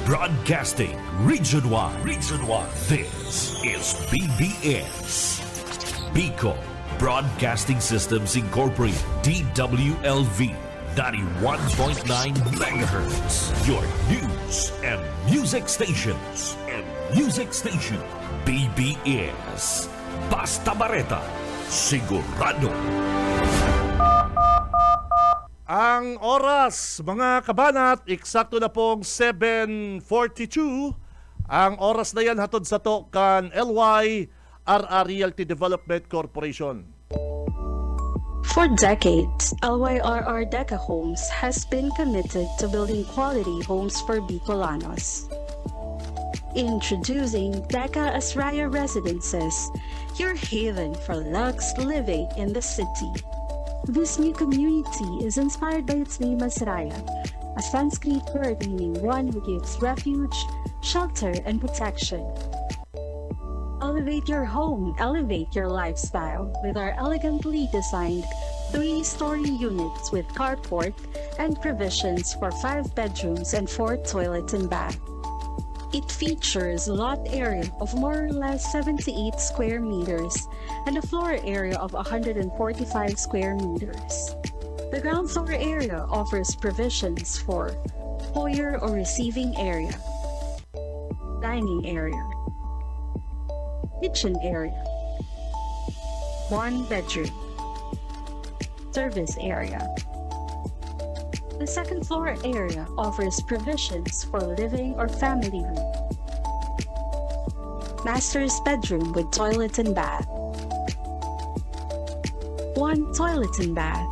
Broadcasting Region 1. Region 1. This is BBS. Bicol Broadcasting Systems Incorporated. DWLV 91.9 MHz. Your news and music stations. BBS. Basta Bareta. Sigurado. Ang oras, mga kabanat, eksakto na pong 7:42. Ang oras na yan hatod sa to kan LY RR Realty Development Corporation. For decades, LYRR Deca Homes has been committed to building quality homes for Bicolanos. Introducing Deca Asraya Residences, your haven for luxe living in the city. This new community is inspired by its name Asraya, a Sanskrit word meaning one who gives refuge, shelter, and protection. Elevate your home, elevate your lifestyle with our elegantly designed 3-story units with carport and provisions for 5 bedrooms and 4 toilets and bath. It features a lot area of more or less 78 square meters and a floor area of 145 square meters. The ground floor area offers provisions for foyer or receiving area, dining area, kitchen area, 1 bedroom, service area. The second floor area offers provisions for living or family room, master's bedroom with toilet and bath, 1 toilet and bath.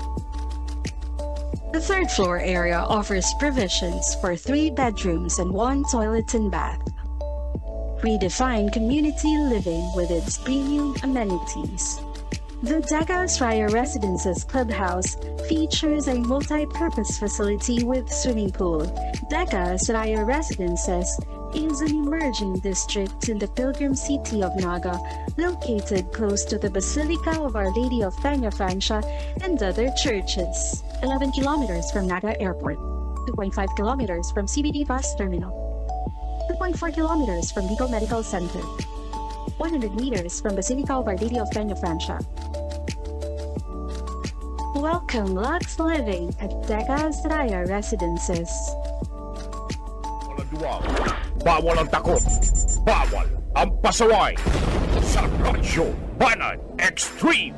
The third floor area offers provisions for 3 bedrooms and 1 toilet and bath. Redefined community living with its premium amenities. The Deca Asraya Residences Clubhouse features a multi-purpose facility with swimming pool. Deca Asraya Residences is an emerging district in the pilgrim city of Naga, located close to the Basilica of Our Lady of Peña Francia and other churches. 11 kilometers from Naga Airport, 2.5 kilometers from CBD Bus Terminal, 2.4 kilometers from Bicol Medical Center, 100 meters from Basilica of Our Lady of Peña Francia. Welcome Lux Living at Deca Asraya Residences. Walang duwag, bawal ang takot, bawal ang pasaway. Sa Radyo Banat Extreme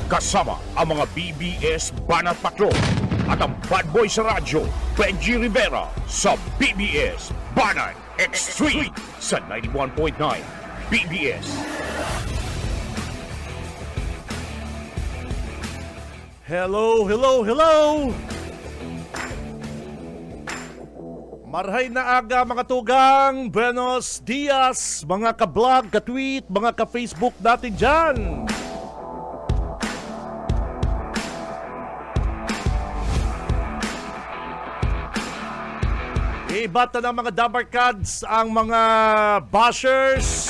kasama ang mga BBS Banat Patrol at ang bad boy sa radyo, Benji Rivera sa BBS Banat Extreme sa 91.9 BBS. Hello! Marhay na aga mga tugang, buenos dias, mga ka-vlog, ka-tweet, mga ka-Facebook natin dyan. Ibata ng mga dabarkads ang mga bashers,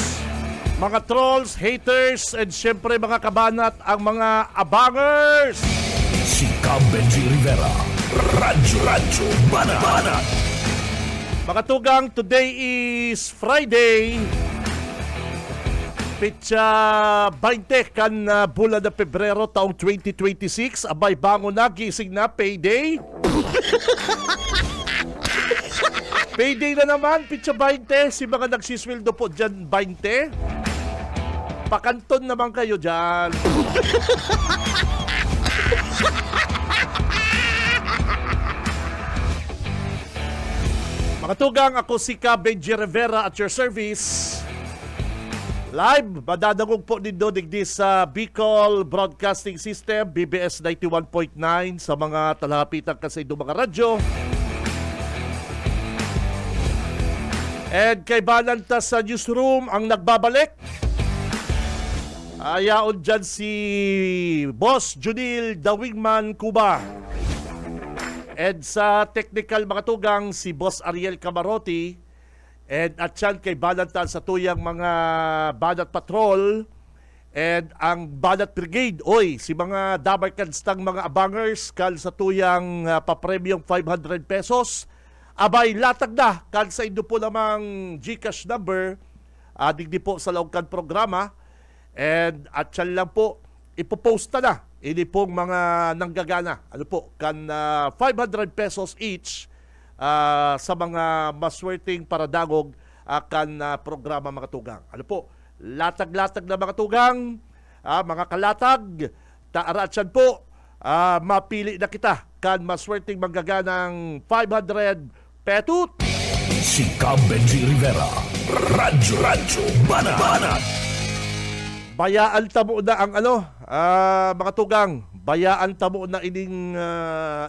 mga trolls, haters, and syempre mga kabanat, ang mga abangers. Si Benji Rivera. Radyo Banat. Mga tugang, today is Friday. Pitsa 20 kan bulan na Pebrero taong 2026. Abay, bangon na, gising na, payday. Payday na naman, pitsa 20. Si mga nagsisweldo po dyan, 20. Pakanton naman kayo dyan. Mga tugang, ako si Benji Rivera at your service. Live, madadagog po din digdi sa Bicol Broadcasting System, BBS 91.9 sa mga talapitan kasi itong mga radyo. And kay Balanta sa newsroom ang nagbabalik. Ayaon dyan si Boss Junil The Wingman Cuba. And sa technical mga tugang, si Boss Ariel Camarote. And at yan kay Balanta sa tuyang mga Banat Patrol. And ang Banat Brigade, si mga dabarkads tang mga abangers kal sa tuyang papremyong 500 pesos. Abay, latag na kan sa inyo po namang GCash number, digdi po sa laog kan programa, and at yan lang po, ipopost na ini pong mga nanggagana. Ano po, kan 500 pesos each sa mga maswerteng paradagog kan programa mga tugang. Ano po, latag-latag na mga tugang, mga kalatag, taarachan po, mapili na kita kan maswerteng manggaganang 500 petut. Si Cam Benji Rivera, Radyo Banat. Bayaan tamo na ang mga tugang, bayaan tamo na ining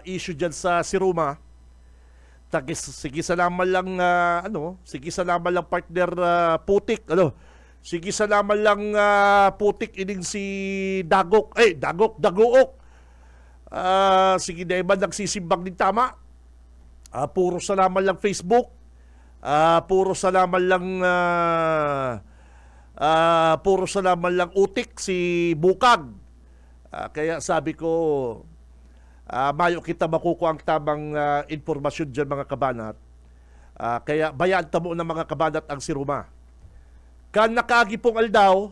issue dyan sa Siruma. Sige sa naman lang sige sa naman lang partner putik, sige sa naman lang putik ining si Daguok. Sige na iba nagsisimbang din tama. Puro sa naman lang Facebook. Puro sa naman lang utik si Bukag. Kaya sabi ko, mayo kita makukuha ang tamang informasyon dyan mga kabanat. Kaya bayaan tamo ng mga kabanat ang Siruma. Kan nakaagi pong aldaw,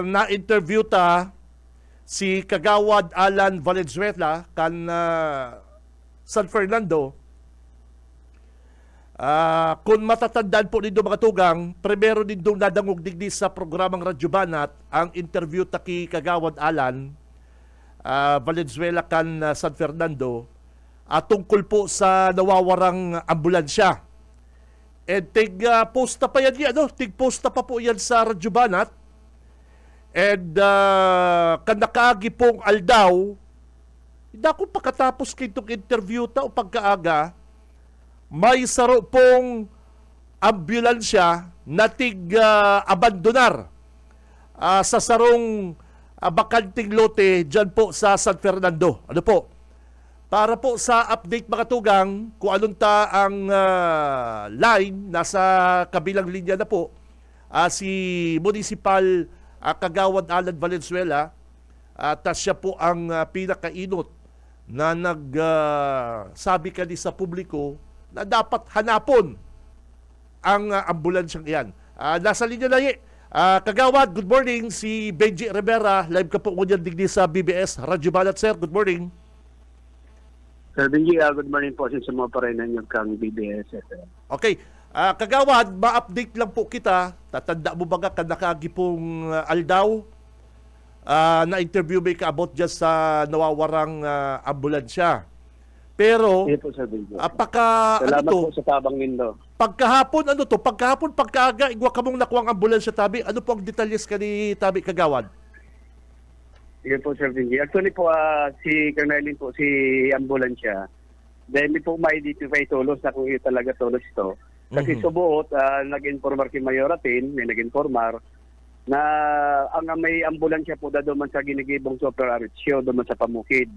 na-interview ta si Kagawad Alan Valenzuela kan San Fernando. Kung matatandaan po ninyo mga tugang, primero nindong nadangog digdi sa programang Radyo Banat ang interview ta ki Kagawad Alan Valenzuela kan San Fernando tungkol po sa nawawarang ambulansya. And tig-posta pa yan tig-posta pa po yan sa Radyo Banat. And kanakaagi pong aldaw, hindi ako pagkatapos kitong interview ta o pagkaaga, may saro pong ambulansya na abandonar sa sarong bakanting lote dyan po sa San Fernando. Ano po? Para po sa update mga tugang, kung anong ta ang line, nasa kabilang linya na po, si Municipal Kagawad Alan Valenzuela, at siya po ang pinakainot na nagsabi kani sa publiko na dapat hanapon ang ambulansyang iyan. Nasa linya na Kagawad, good morning. Si Benji Rivera, live ka po ngunyan digdi sa BBS Radyo Banat, sir. Good morning. Sir Benji, good morning po. Sisamo pa rin ang kang BBS. Okay. Kagawad, ma-update lang po kita. Tatanda mo ba ka nakagi pong aldaw na-interview may ka-about dyan sa nawawarang ambulansya. Pero, Sige po, Sir Benji. Salamat po sa tabang nindo. Pagkahapon, pagkaaga, igwa ka mong nakuha ang ambulansya, Tabi. Ano po ang detalyes ka ni Tabi, Kagawad? Sige po, Sir Benji. Actually po, si Colonelin po, si ambulansya, dahil may po ma-identify tulos na kung ito talaga tulos ito. Kasi subuot, nag-informar si Mayoratin, may nag-informar, na ang may ambulansya po doon sa Ginigibong Super Aritsyo, doon sa Pamukid,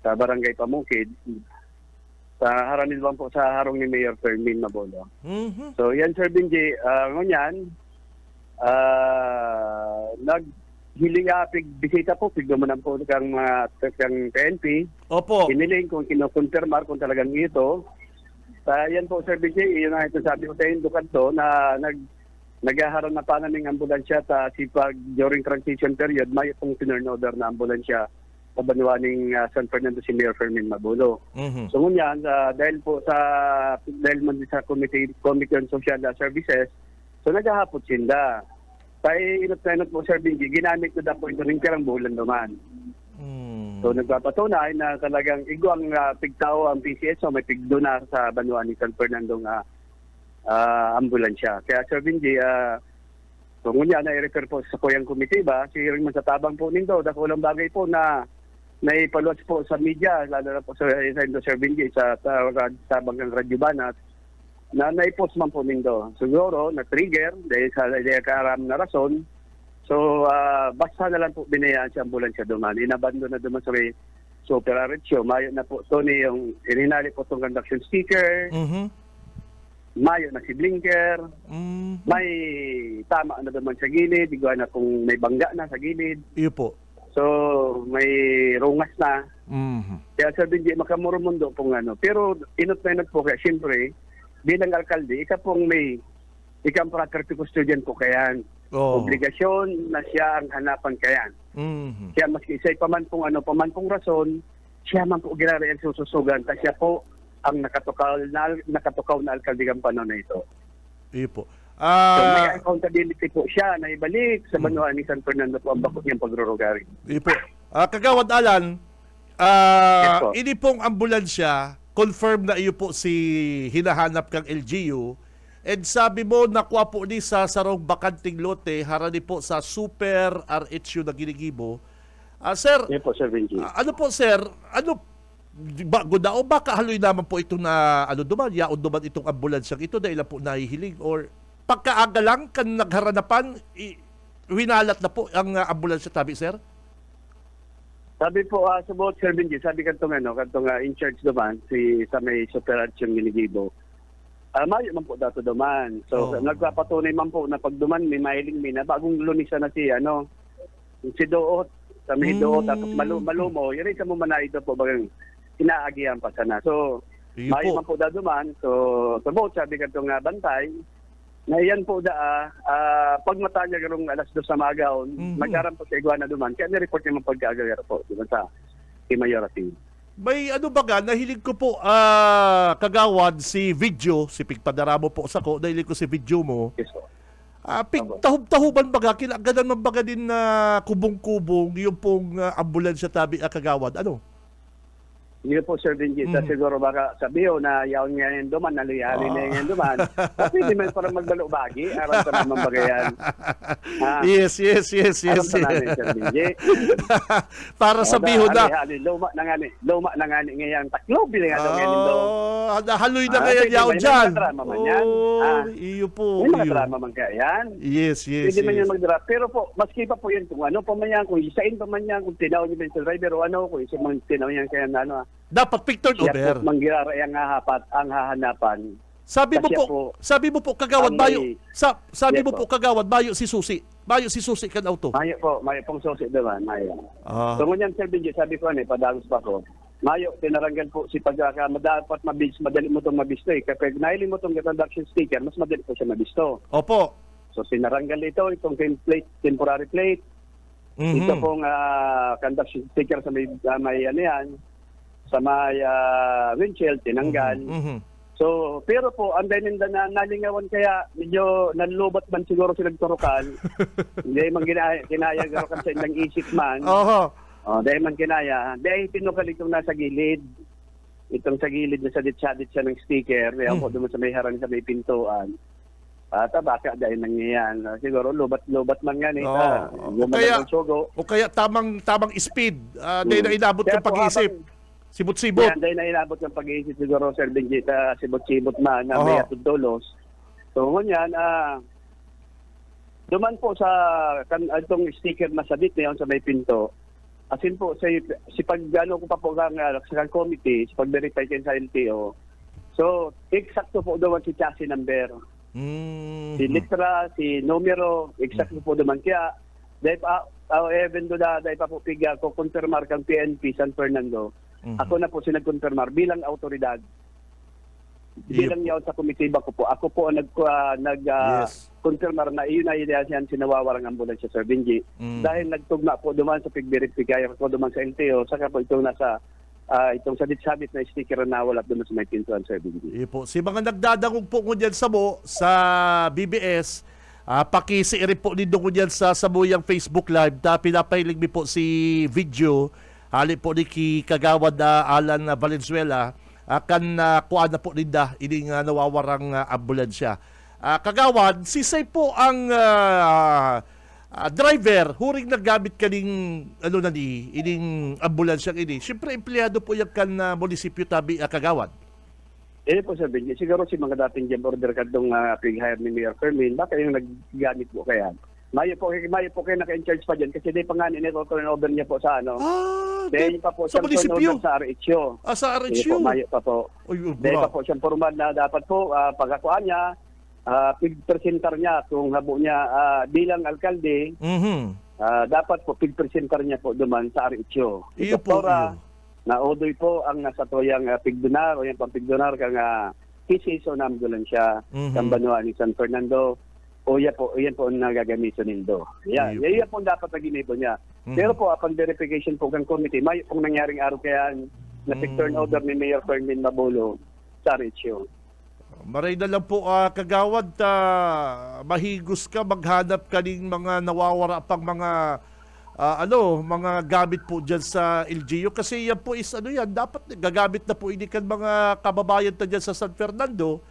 sa Barangay Pamukid, sa Haranilwan po sa harong ni Mayor Fermin Mabolo. So yan, Sir Benji, ngunyan, naghiling bisita po, pigdumanan po kang PNP. Opo. Hiniling kung kinukonfirmar kung talagang ito. Yan po, Sir Benji, yun na ito sabi ko sa Indukan to, na naghaharap na pa naming ambulansya sipag during transition period, may itong tinurnover na ambulansya sa Banuaning San Fernando si Mayor Fermin Mabulo. So ngunyan, dahil man sa Committee on Social Services, so naghahapot sinda. Tayo inot po, Sir Benji, ginamit ko na po ito rin karang bulan naman. So nagpapatunay na talagang igwang pigtao ang PCSO, may pigdonar sa Banuaning San Fernando ambulansya. Kaya, Sir Benji, kung ngunyan na i-refer po sa Kuyang Committee ba, si rin masatabang po nindo, dakulang bagay po na naipaluwas po sa media, lalo na po sa Sir Benji, sa tabang ng Radyo Banat, na naipost man po nindo. Siguro, na-trigger, dahil sa kaaram na rason, so basta na lang po binayaan si ambulansya duman. Inabando na duman sa may Super Aritsyo. Mayo na po, Tony, yung ininali po itong conduction sticker, mayo na si blinker, may tama na naman sa gilid, igwa na kung may bangga na sa gilid. Iyo po. So, may rungas na. Mhm. Kaya Sir Benji, makamurumundo pong ano. Pero inot na inot po kaya, siyempre, bilang alkalde, ikaw ang property custodian po kayan. Oo. Obligasyon na siya ang hanapan kayan. Mhm. Kaya maski isa'y paman pong rason, siya man po ginari ang sususugan. Kasi siya po ang nakatukaw na alkalde ng panahon na ito. Iyo po. So may accountability po siya na ibalik sa banuan ni San Fernando po ang bakot niyang pagrurugari. Iyo po. Kagawad Alan, Yes po. ini pong ambulansya, confirm na iyo po si hinahanap kang LGU. And sabi mo, nakuha po ni sa sarong bakanting lote, harani po sa Super RHU na Ginigibo. Sir, Yan po, Sir Benji. ano po sir, o baka haloy naman po ito na duman, yaon duman itong ambulansyang ito dahil lang po nahihiling or pagkaaga lang kan nagharanapan, winalat na po ang ambulansya tabi sir? Sabi po, subot, Sir Benji, sabi kantong in charge naman, sa may Super yung Ginigibo. Mayo man po dato duman. So, nagpapatunay man po na pag duman, may mahiling na bagong lunisan na si Doot, sa may Doot, tapos malumo, yun rin sa mumanay ito po, bagang inaagihan pa sana. So, Iyo mayo po. man po dato duman. So, subot, sabi kantong bantay, na iyan po pag mata niya garong alas 2 sa magaon, magkaram po sa iguana duman, kaya nireport niya man pagkagagar po, diba sa Mayority. May baga, nahilig ko po kagawad si video, si Pigpadaramo po sa ko, nahilig ko si video mo. Yes po. Tahub-tahuban baga, kinaganan man baga din na kubong-kubong yung pong ambulansya tabi kagawad. Ano? Hindi po, Sir Benji. Siguro baka sabiho na yaon nga yung duman, naliyali na yung duman. Kasi hindi man parang magbalo-bagi. Aram sa naman bagayan. Yes. Aram sa namin, Sir Benji. Para sabiho na. Luma na nga ni ngayon. Taklo, bilang nga ngayon do. Haloy na ngayon yaon dyan. May mga drama man yan. Iyo po. May mga drama man kaya yan. Yes. Hindi man yan magdrama. Pero po, maski pa po yan kung ano pa man yan, kung isain pa man yan, kung tinaw niyo ba yung driver o ano, kung isa man tinaw yan kaya na ano. Dapat picture Siya over. po mangyari ang hahanapan. Sabi mo po kagawad ang bayo. may- Sabi Yes mo po po. kagawad bayo si Susi. Bayo si Susi kan auto. Mayo pong susi naman, mayo. Ah. So ngunyan, Sir Benji, sabi ko padagos pa ko. Mayo, tinaranggan po si dapat madali mo itong mabisto eh. Kapag nahiling mo itong transaction sticker, mas madali po siya mabisto. Opo. So sinaranggan itong temporary plate, Mhm. ito pong conduction sticker sa may ano yan, sa may windshield, tinanggal. Mhm. So, pero po, ang dahilinda na nalingawan kaya medyo nanlubat man siguro silang turukan. Hindi man kinaya garokan sa ilang isip man. Oho. Dahil man kinaya. Dahil tinukal itong nasa gilid. Itong sa gilid na sadit-sadit siya ng sticker. Kaya po doon sa may harang sa may pintuan. Baka dahil nangyayaan. Siguro lubat-lubat man nga nito. Kaya- Gumalang sugo. O kaya tamang speed. Dahil na inabot Kaya ng po, pag-iisip. Sibot-sibot. Kaya dahil na inabot ng pag-iisip siguro, Sir Benji, sibot-sibot man na Oo. may atudolos. So, ngunyan, duman po sa itong sticker na sabit na yun sa may pinto. Asin po, si pag-ano ko pa po sa committee, sa pag-verify kayo sa LTO. So, eksakto po duman si chassis number. Mhm. Si litra, si numero, eksakto po duman. Kaya, dahil even do dahil pa po piga ko konfirmar kang PNP San Fernando. Ako na po sinag-confirmar bilang autoridad. Bilang yaon sa komitiba ko po. Ako po ang Yes. nag-confirmar na iyon na yan sinawawarang ambulansya, Sir Benji. Dahil nagtugma po duman sa pag-verify ko duman sa LTO, saka po itong nasa itong sabit-sabit na sticker na nawala duman sa may pintuan, Sir Benji. Iyo po. Si mga nagdadangog po ko dyan sa BBS, pakisiiri po nindo ko dyan sa Samuyang Facebook Live. Pinapahilig mi po si video. Hali po ni kagawad na Alan Valenzuela. Kan kuha na po ninda ining nawawarang ambulansya. Kagawad, sisay po ang driver, huring nagamit kaning ining ambulansya ini. Siyempre, empleyado po yan kan munisipyo tabi kagawad. Po, Sir Benji, siguro si mga dating job order kadtong pig-hire ni Mayor Fermin, baka yung naggamit po kaya. Mayo po kayo naka-in-charge pa dyan kasi di pa nga turnover niya po sa ano. Dahil pa po sa siyang munisipyo. turnover sa RHO. Sa Hindi RHU. po, mayo pa po. Dahil pa Bro. po siyang formal na dapat po pagkakuan niya, pig-presentar niya kung habo niya bilang alkalde, Mhm. dapat po pigpresenter niya po duman sa RHO. Si Iyo po, Doktora iyo. na odoy po ang nasa toyang pigdonar o yung pampigdonar kang kisiso na ambulansya Mhm. kang banwa ni San Fernando o yan po ang nagagamiton nindo. Yan, Iyo yan po dapat na ginibo niya. Mhm. Pero po upon verification po kang committee, may pong nangyaring araw kaya na turn order ni Mayor Fermin Mabolo sa RHO. Maray na lang po, kagawad, mahigos ka, maghanap ka ng mga nawawara pang mga mga gamit po dyan sa LGU. Kasi yan po is dapat gagamit na po ini kan mga kababayan na dyan sa San Fernando.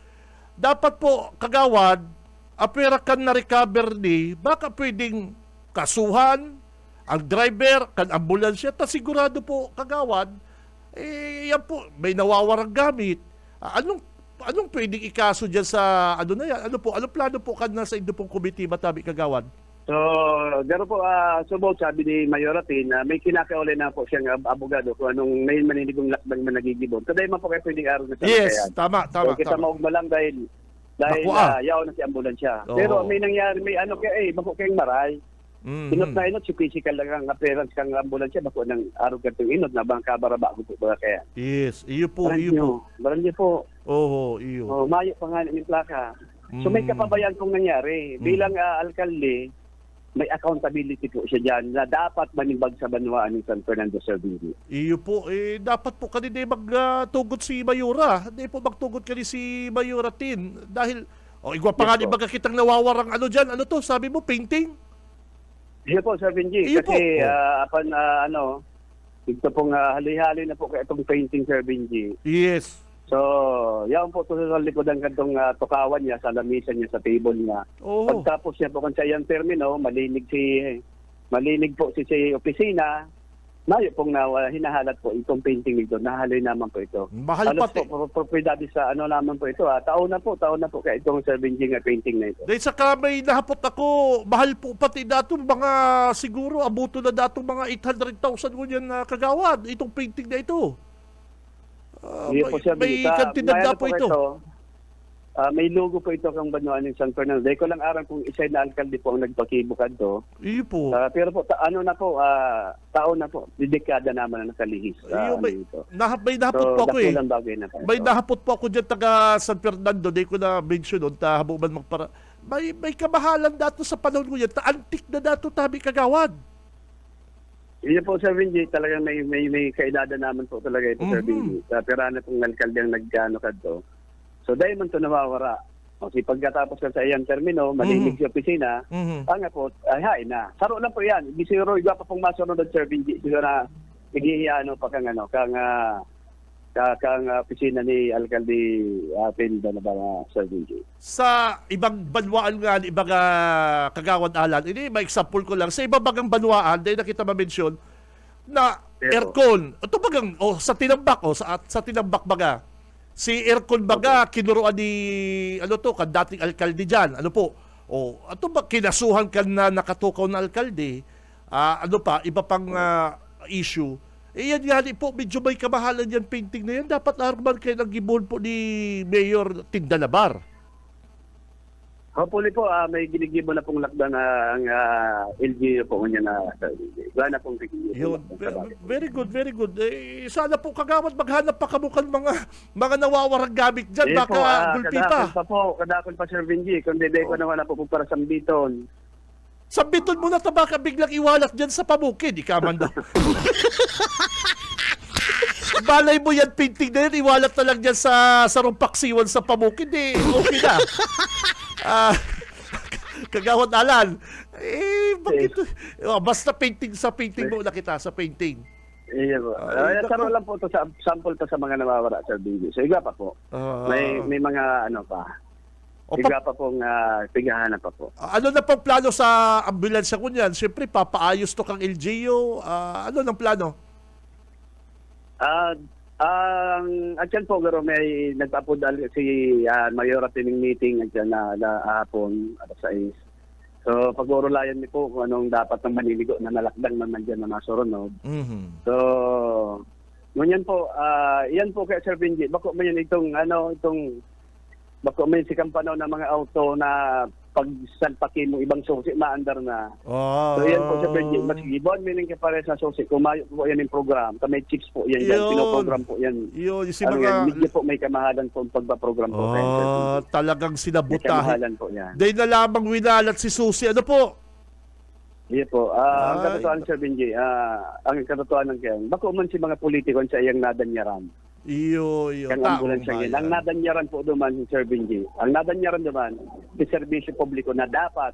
Dapat po, kagawad, apera kan na-recover ni, baka pwedeng kasuhan ang driver, kan ambulansya, ta sigurado po, kagawad, yan po, may nawawarang gamit. Anong pwedeng ikaso dyan sa na yan? Anong plano po kan sa inyo pong committee, Matabi, kagawad? So, garo po, subot sabi ni Mayoratin, may kinakauli na po siyang abogado kung anong may maninigong lakbang na nagigibon. Kaday man po kayo pwedeng araw na sa Yes, kaya. tama. So, kita maugma lang dahil Naku, yaw na si ambulansya. Oo. Pero may nangyari, may bako kayong maray. Mhm. Inot na inot, si physical lang ang appearance kang ambulansya, bako ng araw katong inot na bang kabaraba ko po ba kaya. Yes, iyo po, iyo po. Baranyo po. Oho, iyo. Oh, mayo pa nga ng plaka. So may kapabayan pong nangyari. Bilang alkalde, may accountability po siya dyan na dapat manibag sa banwaan ng San Fernando Servini. Iyo po, dapat po kanina magtugot si Mayura. Hindi po magtugot kanina si Mayura Tin. Dahil, igwa pa Yes nga po. di baga kitang nawawarang dyan. Ano to, sabi mo, painting? Iyo po, Sir Benji. Iyo po. Kasi ito pong hali-hali na po kaya itong painting, Sir Benji. Yes. So, yan po ito sa likodan kantong tukawan niya, sa lamisan niya, sa table niya. Oo. Pagtapos niya po kung sa iyang termino, malinig po si opisina, mayo pong hinahalat po itong painting nito, nahaloy naman po ito. Mahal Halos pati. po, propriedad sa naman po ito. Taon na po kaya itong Sir Benji nga painting na ito. Dahil saka may nahapot ako, mahal po pati datong mga, siguro, abuto na datong mga 800,000 ngunyan na kagawad, itong painting na ito. Hindi po, Sir May Benji. kantidad na po ito. May logo po ito kang Banwaan ng San Fernando. Dahil ko lang aram kung isa na alkalde po ang nagpakibukad to. Iyo po. Pero po, taon na po, dekada naman na nakalihis. Iyo, may nahapot So, po ako dakulang bagay na po May ito. nahapot po ako dyan taga San Fernando. Di ko na mention doon. Habo man magpara. May kamahalan dato sa panahon ko yan. Antik na dato tabi kagawad. Yun po, Sir Benji, talagang may kaedada naman po talaga ito, Sir Mhm. Benji. Pero na pong alkalde ang nagkano ka to. So, dahil man ito nawawara. Kasi pagkatapos ka sa iyang termino, malinig sa opisina, Mhm. nga po, hain na. Saro lang po yan. Bisiro, iba pa pong masunod, Sir Benji. Siguro na naghihiyano pa kang opisina ni Alkalde Pinda na ba, Sir Benji. Sa ibang banwaan nga, ibang kagawad alan, ini may example ko lang, sa ibang bagang banwaan, dahil nakita ma-mention, na Pero- aircon, ito bagang, sa tinambak, sa tinambak baga, si aircon baga, kinuruan ni, dating alkalde dyan, ito ba, kinasuhan ka na nakatukaw na alkalde, iba pang issue, yan nga po, medyo may kamahalan yan painting na yan. Dapat arman kayo ng gibon po ni Mayor Tindalabar. Hopefully po, may ginigibo na pong lakdan ang LGU po niya na wala na pong Yun. Very good, very good. Sana po kagawad maghanap pa kamukan mga nawawarang gamit dyan. Baka gulpi pa. Kadakon pa, Sir Benji. Kundi ko na wala po para sa biton. Sambiton mo na baka biglang iwalat dyan sa pamukid. Ikaman daw. Balay mo yan, painting na yan, iwalat na lang dyan sa rumpaksiwan sa pamukid. Okay na. Kagawad Alan. Bakit? Basta painting sa painting mo na kita, sa painting. Iya po. Saro lang po ito sa sample pa sa mga nawawala, Sir Benji. So, iga pa po. May mga pa. Iga pa pong pigahan pa po. Ano na pong plano sa ambulansya ko niyan? Siyempre, papaayos to kang LGU. Ano ng plano? At po, garo may nagpapudal si Mayor at tining meeting at yan na hapon, alas 6. So, pag-urulayan niyo po kung anong dapat ng maniligo na nalakdang naman dyan na nasurunod. Mhm. So, ngunyan po, yan po kay Sir Benji. Bako man yan bako may si kampanaw ng mga auto na pag salpakin mo ibang susi, maandar na. Oh. So yan po, Sir Benji, mas gibon meaning ka pare sa susi, kumayo po yan yung program, may chips po yan, Yun. pinoprogram po yan. Yun, si Ano yan, mga... medyo po may kamahalan po ang pagpaprogram po. Sir Benji. Talagang May sinabutahin. kamahalan po yan. Dahil na lamang winalat si Susi. Ano po? Iya po. Ang Ay, katotohanan, Sir Benji, ang katotohanan kayan, bako man si mga politiko sa iyang nadanyaran. Iyo. Ang ambulansya yan. Ang nadanyaran po duman, Sir Benji. Ang nadanyaran duman, si serbisyo publiko na dapat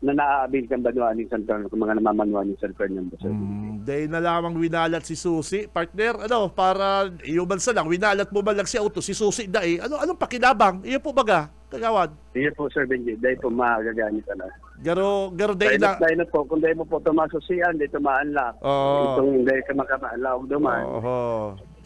na naaabil kang banuan ni San Fernando, kung mga namamanuan ni San Fernando, Sir Benji. Dahil na lamang winalat si Susi. Partner, ano, para iyo man sa lang, winalat mo man lang si auto, si Susi dahil. Anong pakinabang? Iyo po baga, kagawad. Iya po, Sir Benji. Dahil po magagamit na. Garo dahil na. Dahil na po, kung dahil mo po tumasusian, dahil tumaanlak. Oo. Itong dahil ka makamaanlak duman. Oho.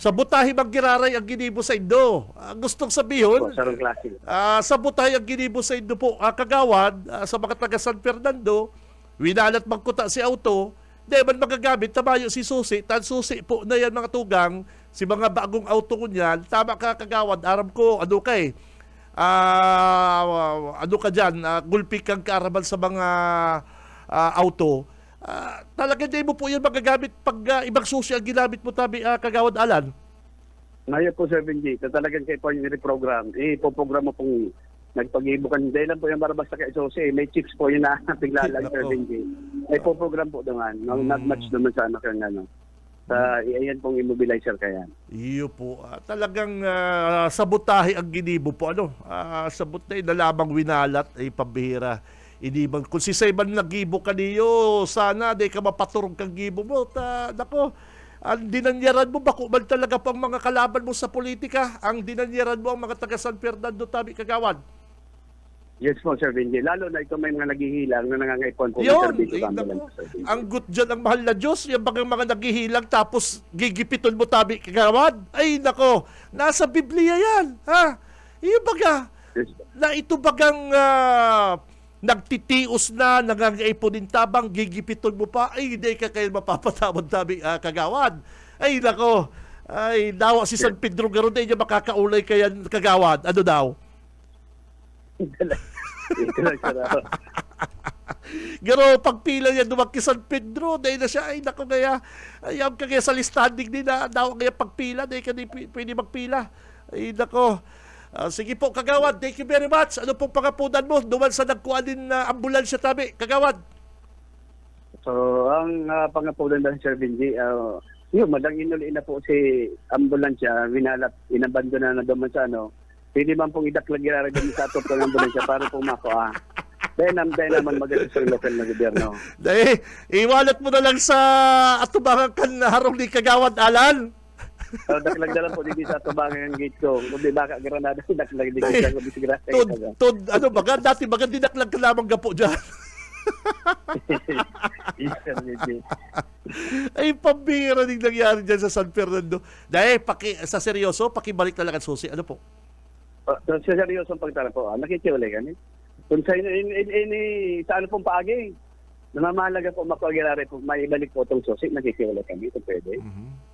Sa butahi maggiraray ang ginibo sa Indo. Gustong sabihin, Po, sarong klase. sa butahi ang ginibo sa Indo po, kagawad, sa mga taga San Fernando, winalat magkuta si auto, di man magagamit, tamayo si Susi, tan Susi po na yan mga tugang, si mga bagong auto ko niyan, tama ka kagawad, aram ko, ano kay, ano ka dyan, gulpi kang kaaraman sa mga auto, talaga di mo po yan magagamit pag ibang Susi ang ginamit mo tabi kagawad Alan. Ngayon po, Sir Benji, na talagang kayo po yung reprogram, ipoprogram mo pong nagpag-ibukan. Dahil lang po yung marabas sa kaisosi, may chips po yun na tiglalang, Sir Benji. Ay ipoprogram po naman, nag-match naman sa anak yung ano. Iyan pong immobilizer kaya. Iyo po. Talagang sabotahe ang ginibo po. Sabotahe na lamang winalat ay pambihira. Inibang, kung si Sayman nagibo ka niyo, sana di ka mapaturong kang gibo mo. Nako, ang dinanyaran mo, bako man talaga pang mga kalaban mo sa politika, ang dinanyaran mo ang mga taga San Fernando tabi kagawad. Yes po, Sir Benji. Lalo na ito may mga naghihilang na nangangaipon po. Yun, Sir nako, ang good dyan ang mahal na Diyos, yung mga naghihilang tapos gigipiton mo tabi kagawad. Ay nako, nasa Biblia yan. Ha? Iyo baga, Yes. na ito bagang nagtitios na, nangangaipon din tabang, gigipiton mo pa, ay hindi ka kayo mapapatawad tabi kagawad. Ay nako, ay dawa si San Pedro garon na niya makakaulay kaya kagawad. Ano daw? Ito lang, Sir. Garo, pagpila niya dumak kay San Pedro, dahil na siya, ay nako kaya, ayam ka kaya sa listanding din na daw kaya pagpila, dahil ka di pwede magpila. Ay nako. Sige po, kagawad, thank you very much. Ano pong pangapunan mo? Duman sa nagkuha din na ambulansya tabi, kagawad. So, ang pangapulan ng Sir Benji, yun, madang inuliin na po si ambulansya, winalat, inabandona na naman sa ano. Pwede man pong idaklag doon sa atop ng ambulansya para po makuha. Dahil naman magalit sa local na gobyerno. Dahil, iwalat mo na lang sa atubangan kan harong ni kagawad Alan. So, daklag na lang po dito sa tubangan ng gate ko. Kung di baka granada, daklag dito sa granada. Ano baga, dati baga dinaklag ka lamang gapo dyan. Yes, Sir Benji. Ay, pambira din nangyari dyan sa San Fernando. Dahil, sa seryoso, pakibalik talaga ang Susi. Ano po? So, sa seryosong pagtanong po, nakikiulay kami. Kung sa sa ano pong paagi, namamalaga po makuagilari po, may ibalik po itong susi, nakikiulay kami, ito pwede.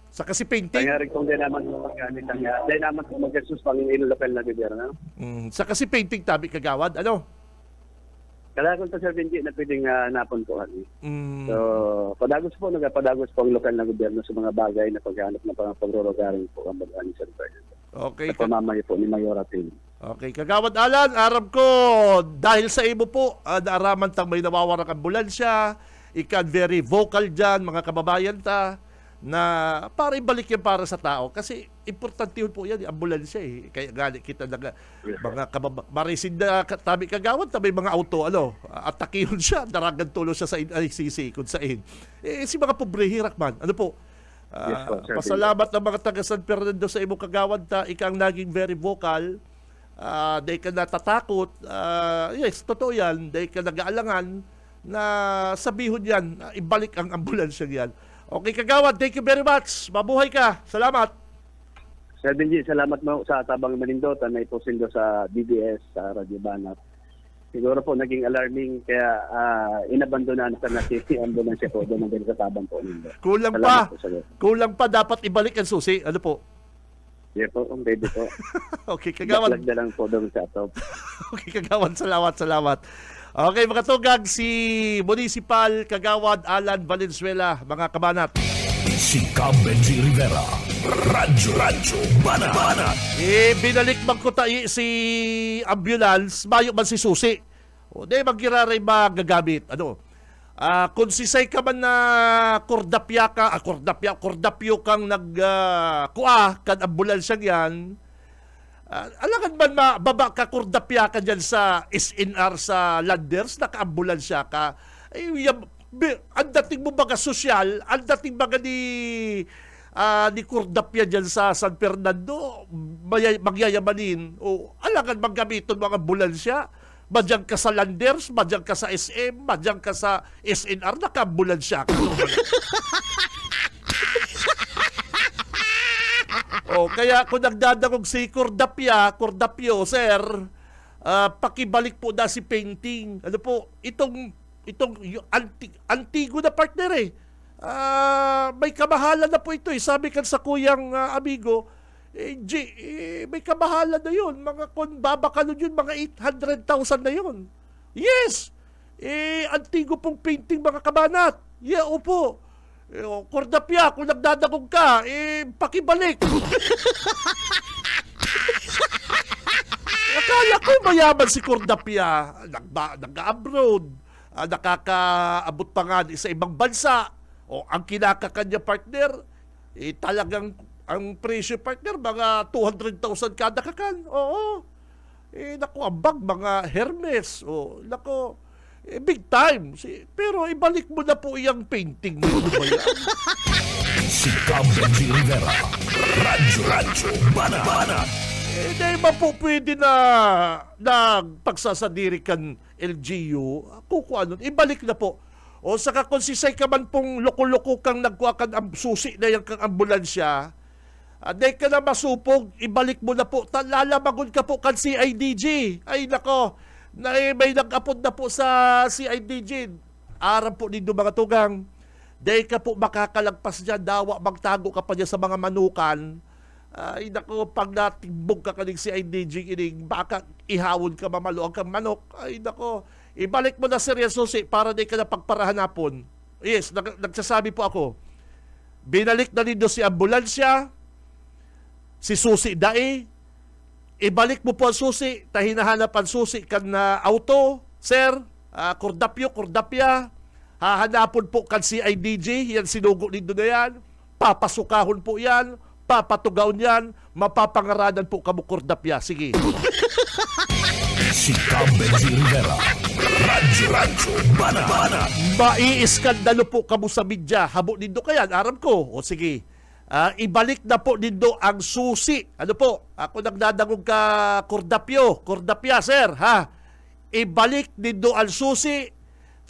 Sa kasi painting. Kaya rin kung di naman magagamit ang di naman kung mag-asus pang inulapel na gobyerno. Sa kasi painting tabi kagawad. Ano? Kaya kung sa Sir Benji na pwedeng napuntuhan. So, Mm, padagos po ang lokal na gobyerno sa mga bagay na paghanap na pagrurugaring po ang bagaan ni Sir Benji. okay. Sa pamamayo po ni Mayor Atin. Okay, kagawad Alan, Arab ko, dahil sa imo po, naaraman tang may nawawarang ambulansya, ikan very vocal dyan, mga kababayan ta, na para ibalik yan para sa tao. Kasi importante yun po yan, yung ambulansya eh. Kaya gali kita na mga marisid na tabi kagawad, tabi mga auto, atake yun siya, daragan tulo siya sa ICC, kung saan. Si mga pobre hirak man, ano po, Yes po, Sir pasalamat ng mga taga San Fernando sa imong kagawad ta, ikang naging very vocal, dahil ka natatakot, yes, totoo yan, dahil ka nag-aalangan na sabihon yan, ibalik ang ambulansya yan. Okay, kagawad, thank you very much. Mabuhay ka. Salamat. Sir Benji, salamat mo sa Tabang Manindota na iposindo sa DBS, sa Radyo Banat. Siguro po naging alarming kaya inabandonan sa si ambulansya po doon sa Tabang po nindo. Kulang Salamat pa. po, sir. Kulang pa dapat ibalik ang susi. Ano po? Yeah po, pwede po. Okay, kagawan. Daklag na lang po doon sa top. Okay, kagawan. Salamat. Okay, mga tugag, si Municipal Kagawad Alan Valenzuela, mga kabanat. Si Cam Benji Rivera. Radyo Banat. Binalik man ko tayo si ambulance, mayo man si Susi. O, di magkiraray magagamit. Kung sisay ka man na kordapyo kang kuha, kan ambulansya yan, alangan man mababa ka kordapya ka dyan sa SNR sa Landers, naka-ambulansya ka, ang dating mo baga sosyal, ang dating baga ni kordapya dyan sa San Fernando, magyayamanin, o alangan maggamiton mga ambulansya, madyang ka sa Landers, madyang ka sa SM, madyang ka sa SNR, naka-ambulansya ka. Kaya kung nagdadagog si Kordapyo, sir, pakibalik po na si painting. Itong antigo na partner may kamahalan na po ito Sabi kan sa kuyang amigo, may kamahalan na yun. Kung babakalon yun, mga 800,000 na yun. Yes! Antigo pong painting, mga kabanat. Yeah, opo. Kordapya, kung nagdadagog ka, pakibalik. Akala ko mayaman si Kordapya. Nag-abroad. Nakakaabot pa nga sa ibang bansa. Ang kinakakanya partner, talagang ang presyo partner, mga 200,000 kada kakan. Oo. Naku, ang bag, mga Hermes. Naku, big time. Pero ibalik mo na po yung painting mo. Ano ba yan? Si Cam Benji Rivera. Radyo Banat. Hindi ba po pwede na pagsasadirikan LGU? Kukuha nun. Ibalik na po. O saka kung sisay ka man pong loko-loko kang nagkuha ang susi na yung kang ambulansya, day ka na masupog, ibalik mo na po. Lalamagon ka po kan CIDG. Ay nako, may nag-apod na po sa CIDG. Aram po dito mga tugang. Day ka po makakalagpas dyan, dawa magtago ka pa dyan sa mga manukan. Ay nako, pag natimbog ka kaning CIDG, baka ihawon ka mamaluang kang manok. Ay nako, ibalik mo na seryoso para di ka na pagparahanapon. Yes, nagsasabi po ako. Binalik na nindo si ambulansya, si Susi Dae, ibalik mo po ang susi, hinahanap ang susi kan na auto, sir, kordapya, hahanapon po kan CIDG, yan sinugo nindo na yan, papasukahon po yan, papatugawon yan, mapapangaranan po kamo kordapya. Sige. Si Cam Benji Rivera. Radyo Banat. Maiiskandalo po kamo sa media. Habo nindo kayan, aram ko. O sige. Ibalik na po nindo ang susi. Ano po? Ako nagdadagog ka Kordapya, sir, ha? Ibalik nindo ang susi.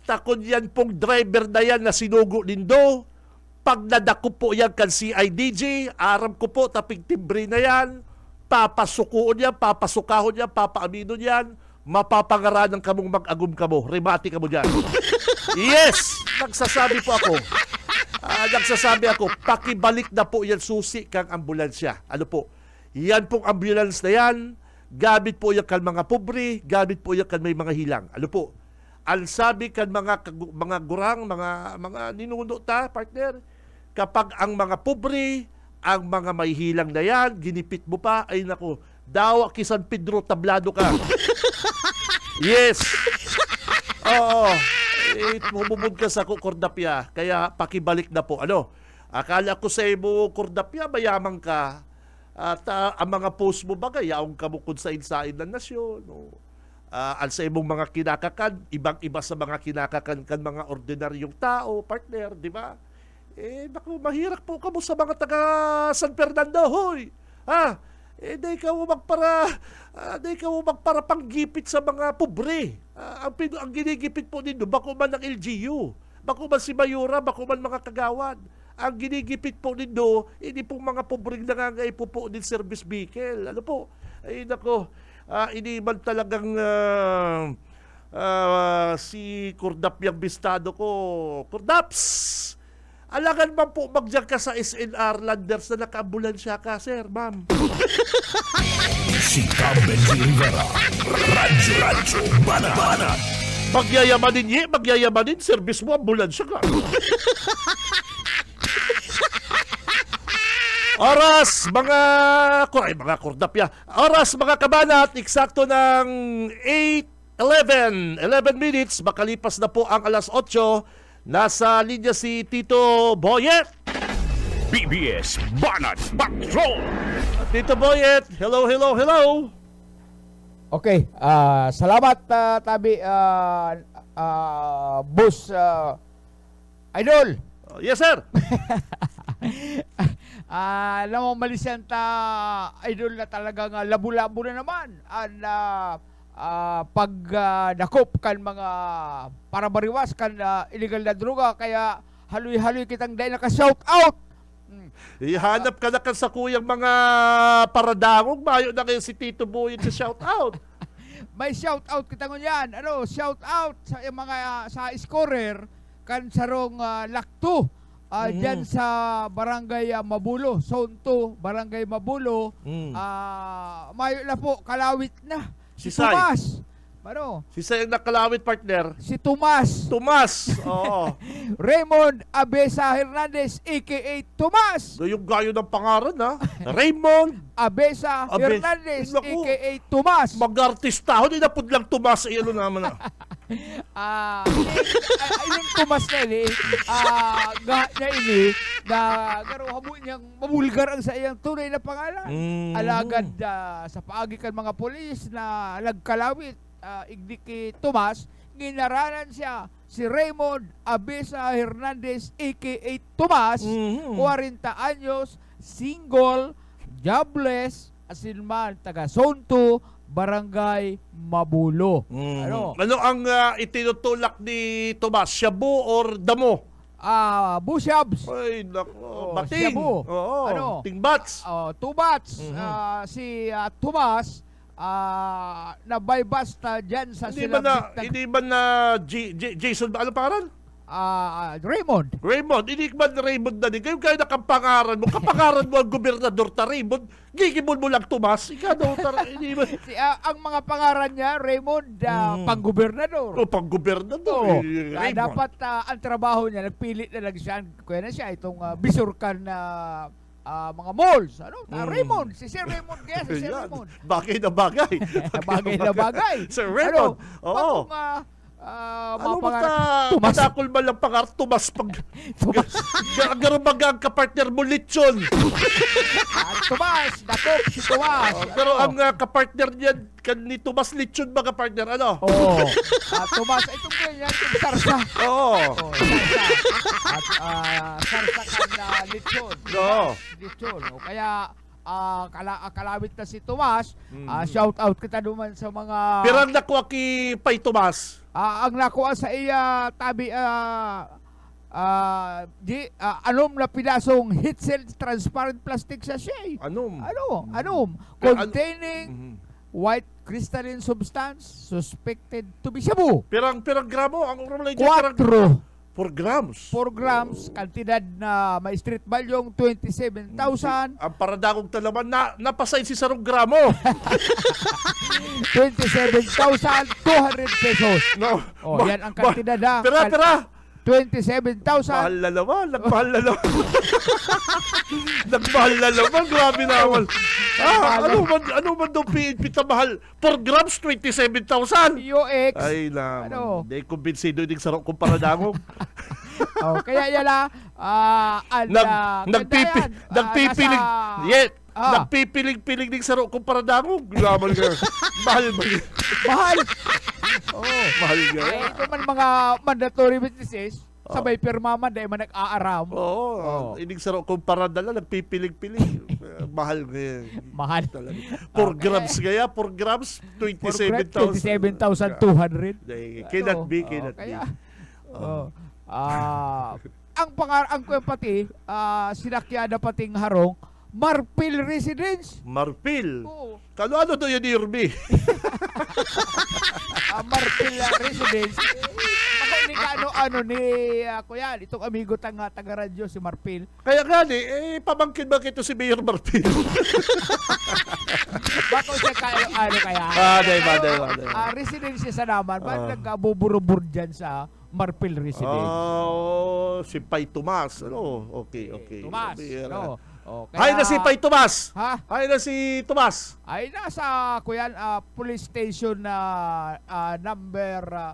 Takon yan pong driver na yan na sinugo nindo. Pag nadako po yan kan CIDG, aram ko po, taping timbre na yan, papasukuon yan, papasukahon yan, papaaminon yan, mapapangaranan kamong mag-agum kamo, remati kamo dyan. Yes! Nagsasabi ako, pakibalik na po yan susi kang ambulansya. Ano po? Yan pong ambulance na yan, gamit po yan kan mga pobre, gamit po yan kan may mga hilang. Ano po? Ang sabi kan mga gurang, mga ninuno ta, partner, kapag ang mga pobre, ang mga may hilang na yan, ginipit mo pa, ay nako, dawa ki San Pedro, tablado ka. Yes. Oo. Mumubog ka sa Kordapya, kaya pakibalik na po. Akala ko sa mo, Kordapya, mayaman ka. At ang mga post mo ba, yaong kamukod sa insain ng nasyon. Ang sa imong mga kinakakan, ibang-iba sa mga kinakakan kan mga ordinaryong tao, partner, di ba? Naku, mahirap po kamo sa mga taga San Fernando, hoy. Di ka mo magpara panggipit sa mga pobre. Ang ginigipit po nito, bako man ng LGU, bako man si Mayura, bako man mga kagawad. Ang ginigipit po nito, hindi po mga pobreng nangangay po din service vehicle. Ano po? Ay nako, hindi man talagang si Kordapyang bistado ko. Kordaps! Alangan man po magdiyan ka sa SNR Landers na naka-ambulansya ka, sir, ma'am. Si Cam Benji Rivera. Radyo Banat. Magyayamanin, service mo, ambulansya ka. Oras, mga kordapya. Oras, mga kabanat, eksakto ng 11 minutes, makalipas na po ang alas 8. Nasa linya si Tito Boyet. BBS Banat Patrol! Tito Boyet, hello. Okay, salamat Tabi Boss Idol. Yes, sir. Alam mo, malisan ta Idol na talagang labo-labo na naman ang pag nakop kan mga para bariwas kan illegal na droga, kaya haloy-haloy kitang dahil naka-shout out. Ihanap ka na sa kuyang mga paradangog, mayo na kayo si Tito Boyet sa shout out. May shout out kita ngunyan. Shout out sa mga sa scorer kan sarong lakto. Diyan sa Barangay Mabulo, Zone 2, Barangay Mabulo. Mayo na po, kalawit na. Si Say. Tomas. Si Sayang nakalawit, partner. Si Tomas. Oo. Raymond Abesa Hernandez, a.k.a. Tomas. Yung gayo ng pangaran, ha? Raymond. Abesa Hernandez, Naku. a.k.a. Tomas. Mag-artistahon, inapod lang Tomas. Ano naman, ha? Ilang Tomas na ini, garo habo niyang mabulgar ang sa iyang tunay na pangalan. Alagad sa paagikan mga polis na nagkalawit, igdiki Tomas, ginaranan siya si Raymond Abesa Hernandez, a.k.a. Tomas, 40 anyos, single, jobless, asinman, taga Zone 2, Barangay Mabulo. Ano ang itinutulak ni Tomas? Shabu or damo? Bushabs. Ay, nako. Oh, Bating. shabu. Oo. Tingbats. Two bats. Si Tomas, nabaybas na dyan sa Hindi ba na Jason, ano pangalan? Raymond. Hindi ba na Raymond na din? Kayo nakapangaran mo. Kapangaran mo ang gobernador ta Raymond. Gigimon mo lang Tomas. Ikaw daw hindi ba? Ang mga pangaran niya, Raymond, panggobernador. O, pang-gobernador. Raymond. Dapat ang trabaho niya, nagpilit na lang siya. Kuya na siya, itong bisurkan na mga malls. Raymond, si Sir Raymond. Kaya si Sir Yan. Raymond. Bagay na bagay. Bagay na bagay. Sir Raymond. Oo. Ano ba Tomas. Matakol man lang pangar, Tomas pag... Garo bagang kapartner mo, Lechon. Tomas, dakop si Tomas. Pero ang kapartner niya, ni Tomas Lechon ba kapartner? Ano? Oo. Tomas, itong ganyan, itong sarsa. Oo. Sarsa. At sarsa ka na lechon. Oo. Lechon. Kaya, kalawit na si Tomas. Shout out kita duman sa mga... Pero ang nakuha ki Pay Tomas. ang nakuha sa iya, Tabi, anom na pinasong heat-sealed transparent plastic sachet. Anom? Containing white crystalline substance suspected to be shabu. Pirang gramo? Ang urang lang 4 grams. 4 grams, kantidad na may street value 27,000. Ang paradagong talaman, napasay si sarong gramo. 27,200 pesos. No. Yan ang kantidad na. Tira. 27,000. Mahal na naman. Nagmahal na naman. Grabe naman. Ano man daw PNP tamahal? 4 grams, 27,000. UX. Ay naman. Hindi, Ano? kumbinsido yung sarong kumpara dangog. Kaya yan Nagpipilig-pilig ng sarong kumpara dangog. Grabe ka. Mahal ba yun? Mahal. Mahal nga. Ito man mga mandatory businesses, sabay pirmaman dahil man nag-aaram. Inig sarong kumpara dala, nagpipilig-pilig. Mahal nga yan. Mahal. 4 grams kaya, 4 grams, 27,000. 27,200. Cannot be. Kaya, ang kwempati, sinakyada pating harong, Marpil Residence. Marpil. Oo. Ano to yun, Irby? Marpil Residence. Ako ni ano ni kuya, itong amigo taga-radyo si Marpil. Kaya nga pamangkin ba kito si Mayor Marpil? Bako siya ano kaya? Diba. Residence siya sa naman. Ba't nagkabuburubur dyan sa Marpil Residence? Si Pai Tomas. Okay. Tomas. Bihira. No. Hay na si Pai Tomas. Ha? Hay na si Tomas. Ay nasa kuya police station na number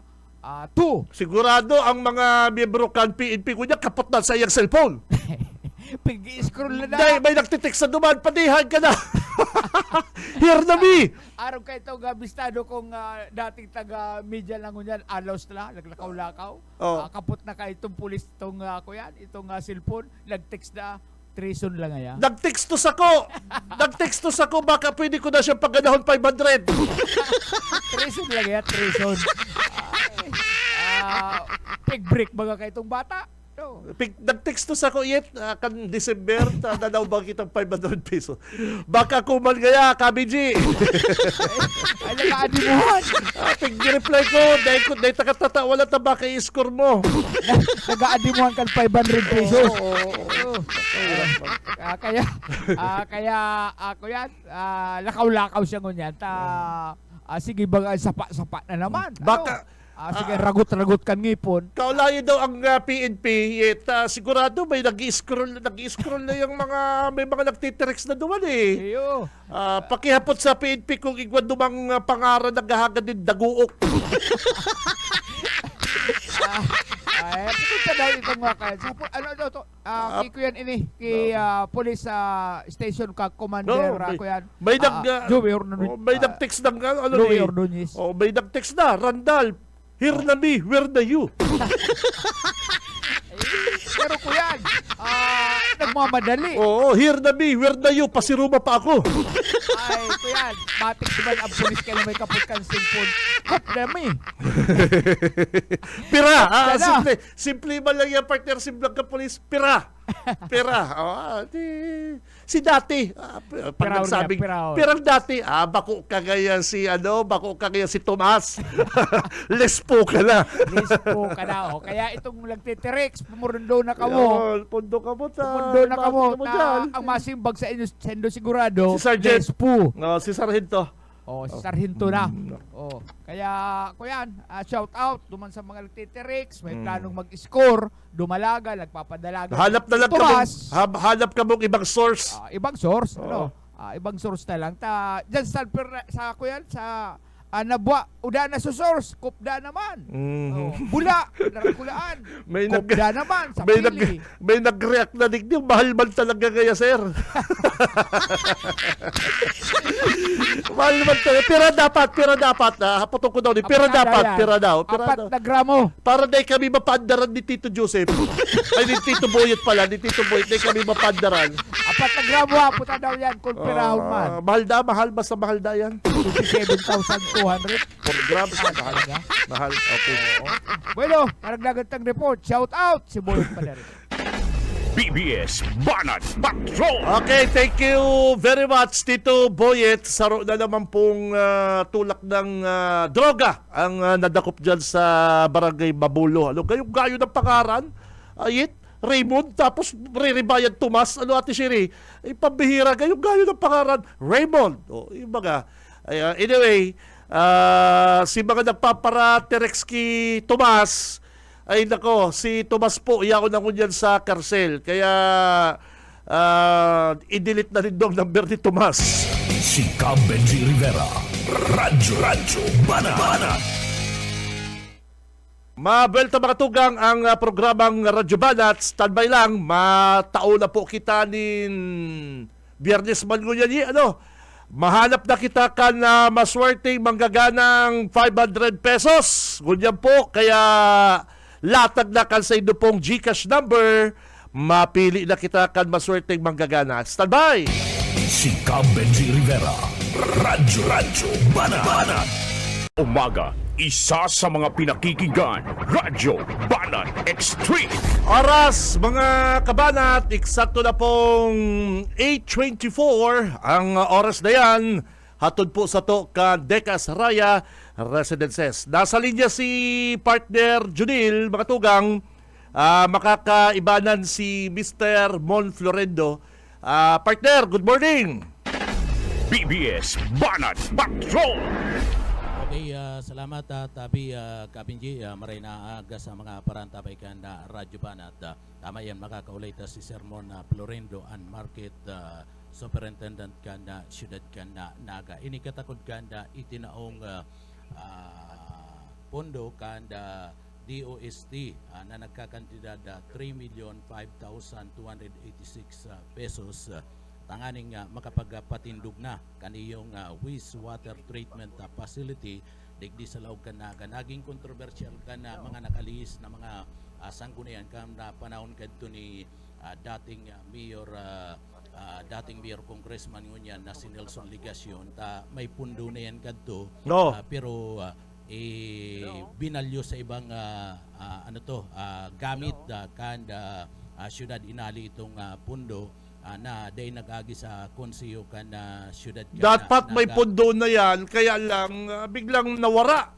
2. Sigurado ang mga miyembro kan PNP kunya kapot na sa iyang cellphone. Pig-scroll na Dahil may nagtitext na duman, padihan ka na. Here na me. Araw ka itong bistado kong dating taga-media lang ngunyan, alaws na, naglakaw-lakaw. Oh. Kapot na ka itong pulis itong kuyan, itong cellphone, nag-text na, treason lang nga. Nag-textos ako, baka pwede ko na siyang pagganahon 500. Treason lang yan, treason. Pig break baga ka itong bata. No. Nag-textos ako kan December, tadanaw ba kitang 500 peso. Baka kuman gaya, KBG. Ay, nakaanimuhan. Pig-reply ko, dahil takatata, wala tabaka i-score mo. Nag-aanimuhan kan 500 pesos. Oo. Kaya ako yan, lakaw-lakaw siya ngunyan. Sige baga, sapa-sapa na naman. Baka, sige, ragot-ragot kan ngipon. kaulayo daw ang PNP, sigurado may nag-i-scroll na yung may mga nagtitirex na duman eh. Iyo. Pakihapot sa PNP kung igwan dumang pangaran naghahagad din daguok. Pupunta daw itong mga kaya. Ano daw to? Kiko yan ini. Police station ka, commander ko yan. May Joey Ordonez. may nag-text ng Joey Ordonez. may nag-text na, Randall, here na me, where na you? Pero ko yan, nagmamadali. Here na me, where na you? Pasiruma pa ako. Ay, ko yan. Matik naman ang police kaya may kaput kang cellphone. Kop na mi. Pira. Sana. Simple man lang yung partner, simple ka police. Pira. Si dati. Pag nagsabing, pirang dati. Bako ka ngayon si Tomas. Lespo ka na. Lispo ka na. Kaya itong nagtitirex, pumurundo na ka mo. Pundo ka mo. Pumurundo na ka mo. Ang masimbag sa inyo, sendo sigurado, Si Sergeant. Lispo. Si Sargento. Si Sarhinto na. Kaya, kuyan, shout out duman sa mga nagtitirex, may planong mag-score, dumalaga, nagpapadalaga. Hanap na lang Tomas, hanap ka mong ibang source. ibang source, ibang source na lang. Diyan sa kuyan, sa nabwa, uda na sa source, kupda naman. Bula, narakulaan, kupda naman, sa pili. May nag-react na digdi, mahal man talaga kaya, sir. Mahal man talaga. Pira dapat. Haputok ko daw. Pira daw. Apat na gramo. Para dahil kami mapaandaran ni Tito Joseph. Ay, ni Tito Boyet pala. Ni Tito Boyet, dahil kami mapaandaran. Apat na gramo, puta daw yan, kung pirahon man. Mahal. Basta mahal da yan. 27,200. 4 grams. Mahal. Okay. Bueno, karagdagan tang report. Shout out si Boyet Pader. BBS Banat Patrol. Okay, thank you very much, Tito Boyet. Saro na naman pong tulak ng droga ang nadakop dyan sa Barangay Babulo. Kayong gayo ng pangaran? Raymond, tapos Riribayan Tomas. Ate Shiri? Pambihira, kayong gayo ng pangaran? Raymond. Yung mga. Anyway, si mga nagpapara-terex ki Tomas, ay nako, si Tomas po, iyaw na ngunyan sa karsel. Kaya, i-delete na rin dong number ni Tomas. Si Cam Benji Rivera, Radyo Banat. Mabelta mga tugang ang programang Radyo Banat. Standby lang, matao na po kita nin Biyernes man ngunyan. Mahanap na kita ka na maswerteng manggaganang 500 pesos. Ngunyan po, kaya latag na kan sa inyo pong GCash number, mapili na kita kan maswerteng manggagana. Standby! Si Cam Benji Rivera, Radyo Banat. Umaga, isa sa mga pinakikinggan, Radyo Banat Extreme. Oras, mga kabanat, eksakto na pong 8:24 ang oras na yan. Hatod po sa to ka Decas Raya Residences. Nasa linya si partner Junil, mga tugang, makakaibanan si Mr. Mon Florendo. Partner, good morning! BBS Banat Patrol. Okay, salamat Tabi Kabinji, maray na aga sa mga parantabay ka na Radyo Banat. Tama yan, makakaulay ta si Sermon Florendo and Market Superintendent ka na Siyudad ka na Naga. Ini katakod ka na itinaong pondo ka na DOST na nagkakantidad 3,05,286 pesos. Tanganing makapagpatindog na kaniyong wastewater treatment facility digdi sa laog kan naga. Naging controversial ka na mga nakalihis na mga sanggunian kam na panahon kadto ni dating mayor congressman ngunyan na si Nelson Ligacion ta may pundo na yan kadto. No. Pero binalyo sa ibang gamit kan syudad inali itong pundo na day nag-agi sa konseyo ka na syudad ka Dapat may pondo na yan, kaya lang biglang nawara.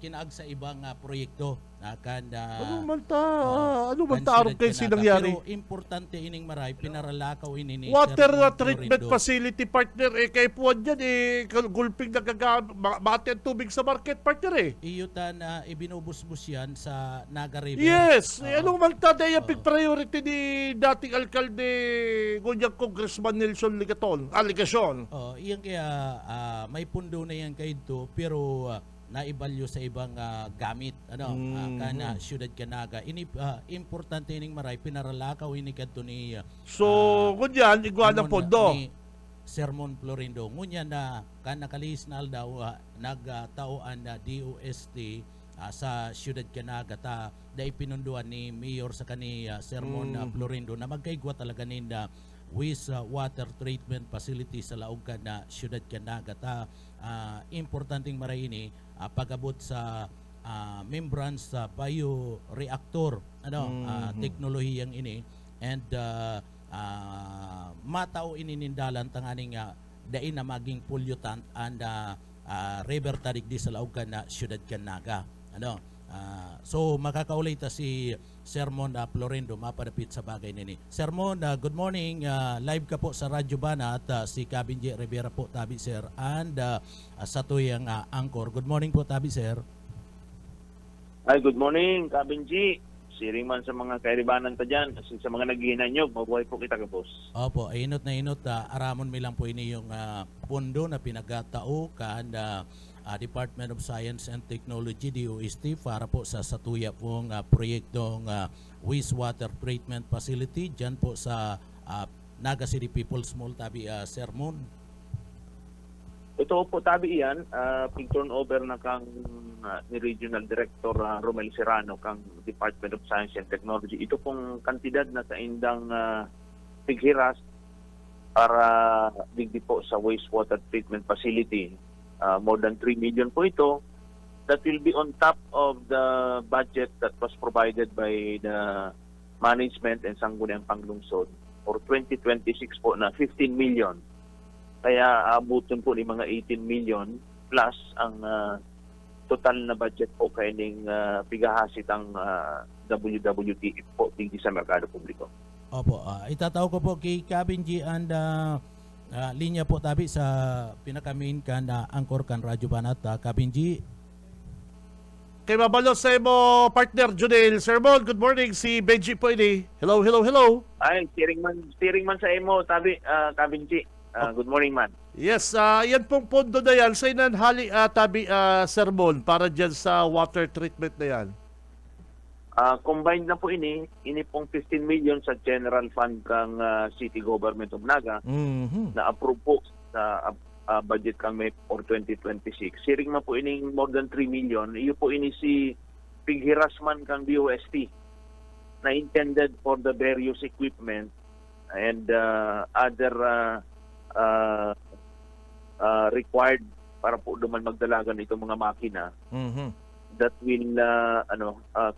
kinaag sa ibang proyekto na kanda Ano man arong kayo sinangyari? pero importante ining maray pinaralakaw ini ni Water Sir treatment Florendo. facility partner, kay puwan yan, gulping mati ang tubig sa market partner Iyuta na ibinubusbus yan sa Naga River. Yes, Oo. anong magtadaya big priority ni dating alkalde Gunyang Congressman Nelson Ligacion. Iyan kaya may pundo na yan kayo to, pero naibalyo sa ibang gamit kana syudad Kanaga. Importante ining maray pinaralakaw ini kadto ni So, kunyan, iguan ang pondo. ni Sermon Florendo. Ngunya na kanakalis na daw nagtaoan na DOST sa syudad Kanaga ta dai pinunduan ni Mayor sa kani Sermon Florendo na magkaigwa talaga ninda wastewater treatment facility sa laog ka na syudad Kanaga ta importanteng maray ini pagabot sa membranes sa bioreactor teknolohiyang ini and matao ininindalan tanganing dain na maging pollutant and river tarik di sa laog ka na syudad Kanaga so makakaulay ta si Sermon Florendo mapadapit sa bagay nini. Sermon, good morning. Live ka po sa Radyo Bana at si Kabinji Rivera po, Tabi Sir, and sa tuyang anchor. Good morning po, Tabi Sir. Ay, good morning, Kabinji. Siring man sa mga kairibanan ta dyan. Sa mga naghihinanyog, mabuhay po kita ka, boss. Opo, inot na inot. Aramon mi lang po ini yung pondo na pinagatao kan Department of Science and Technology, DOST, para po sa satuya pong proyektong wastewater treatment facility dyan po sa Naga City People's Mall, Tabi Sermon. Ito po tabi iyan, pig-turn over na kang ni Regional Director Romel Serrano kang Department of Science and Technology. Ito pong kantidad na kaindang pighiras para digdi po sa wastewater treatment facility. More than 3 million po ito. That will be on top of the budget that was provided by the management and Sangguniang Panglungsod for 2026 po na 15 million. Kaya abutin po ni mga 18 million plus ang total na budget po kaining pigahasit ang WWTF po digdi sa merkado publiko. Opo, itataw ko po kay Kabinji and linya po Tabi sa pinaka-main kan anchor kan Radyo Banat, Kabinji. Kay mabalo sa imo partner Junil. Sermon, good morning. Si Benji po ini. Hello. Ay, steering man sa imo, tabi, Kabinji. Good morning, man. Yes, yan pong pondo na yan sa inanhali Tabi Sermon para dyan sa water treatment na yan. Combined na po ini pong 15 million sa general fund kang City Government of Naga na approve po sa budget kang may for 2026. Siring man po ini more than 3 million. Iyo po ini si pighirasman kang DOST na intended for the various equipment and other required para po duman magdalagan itong mga makina Mhm. that will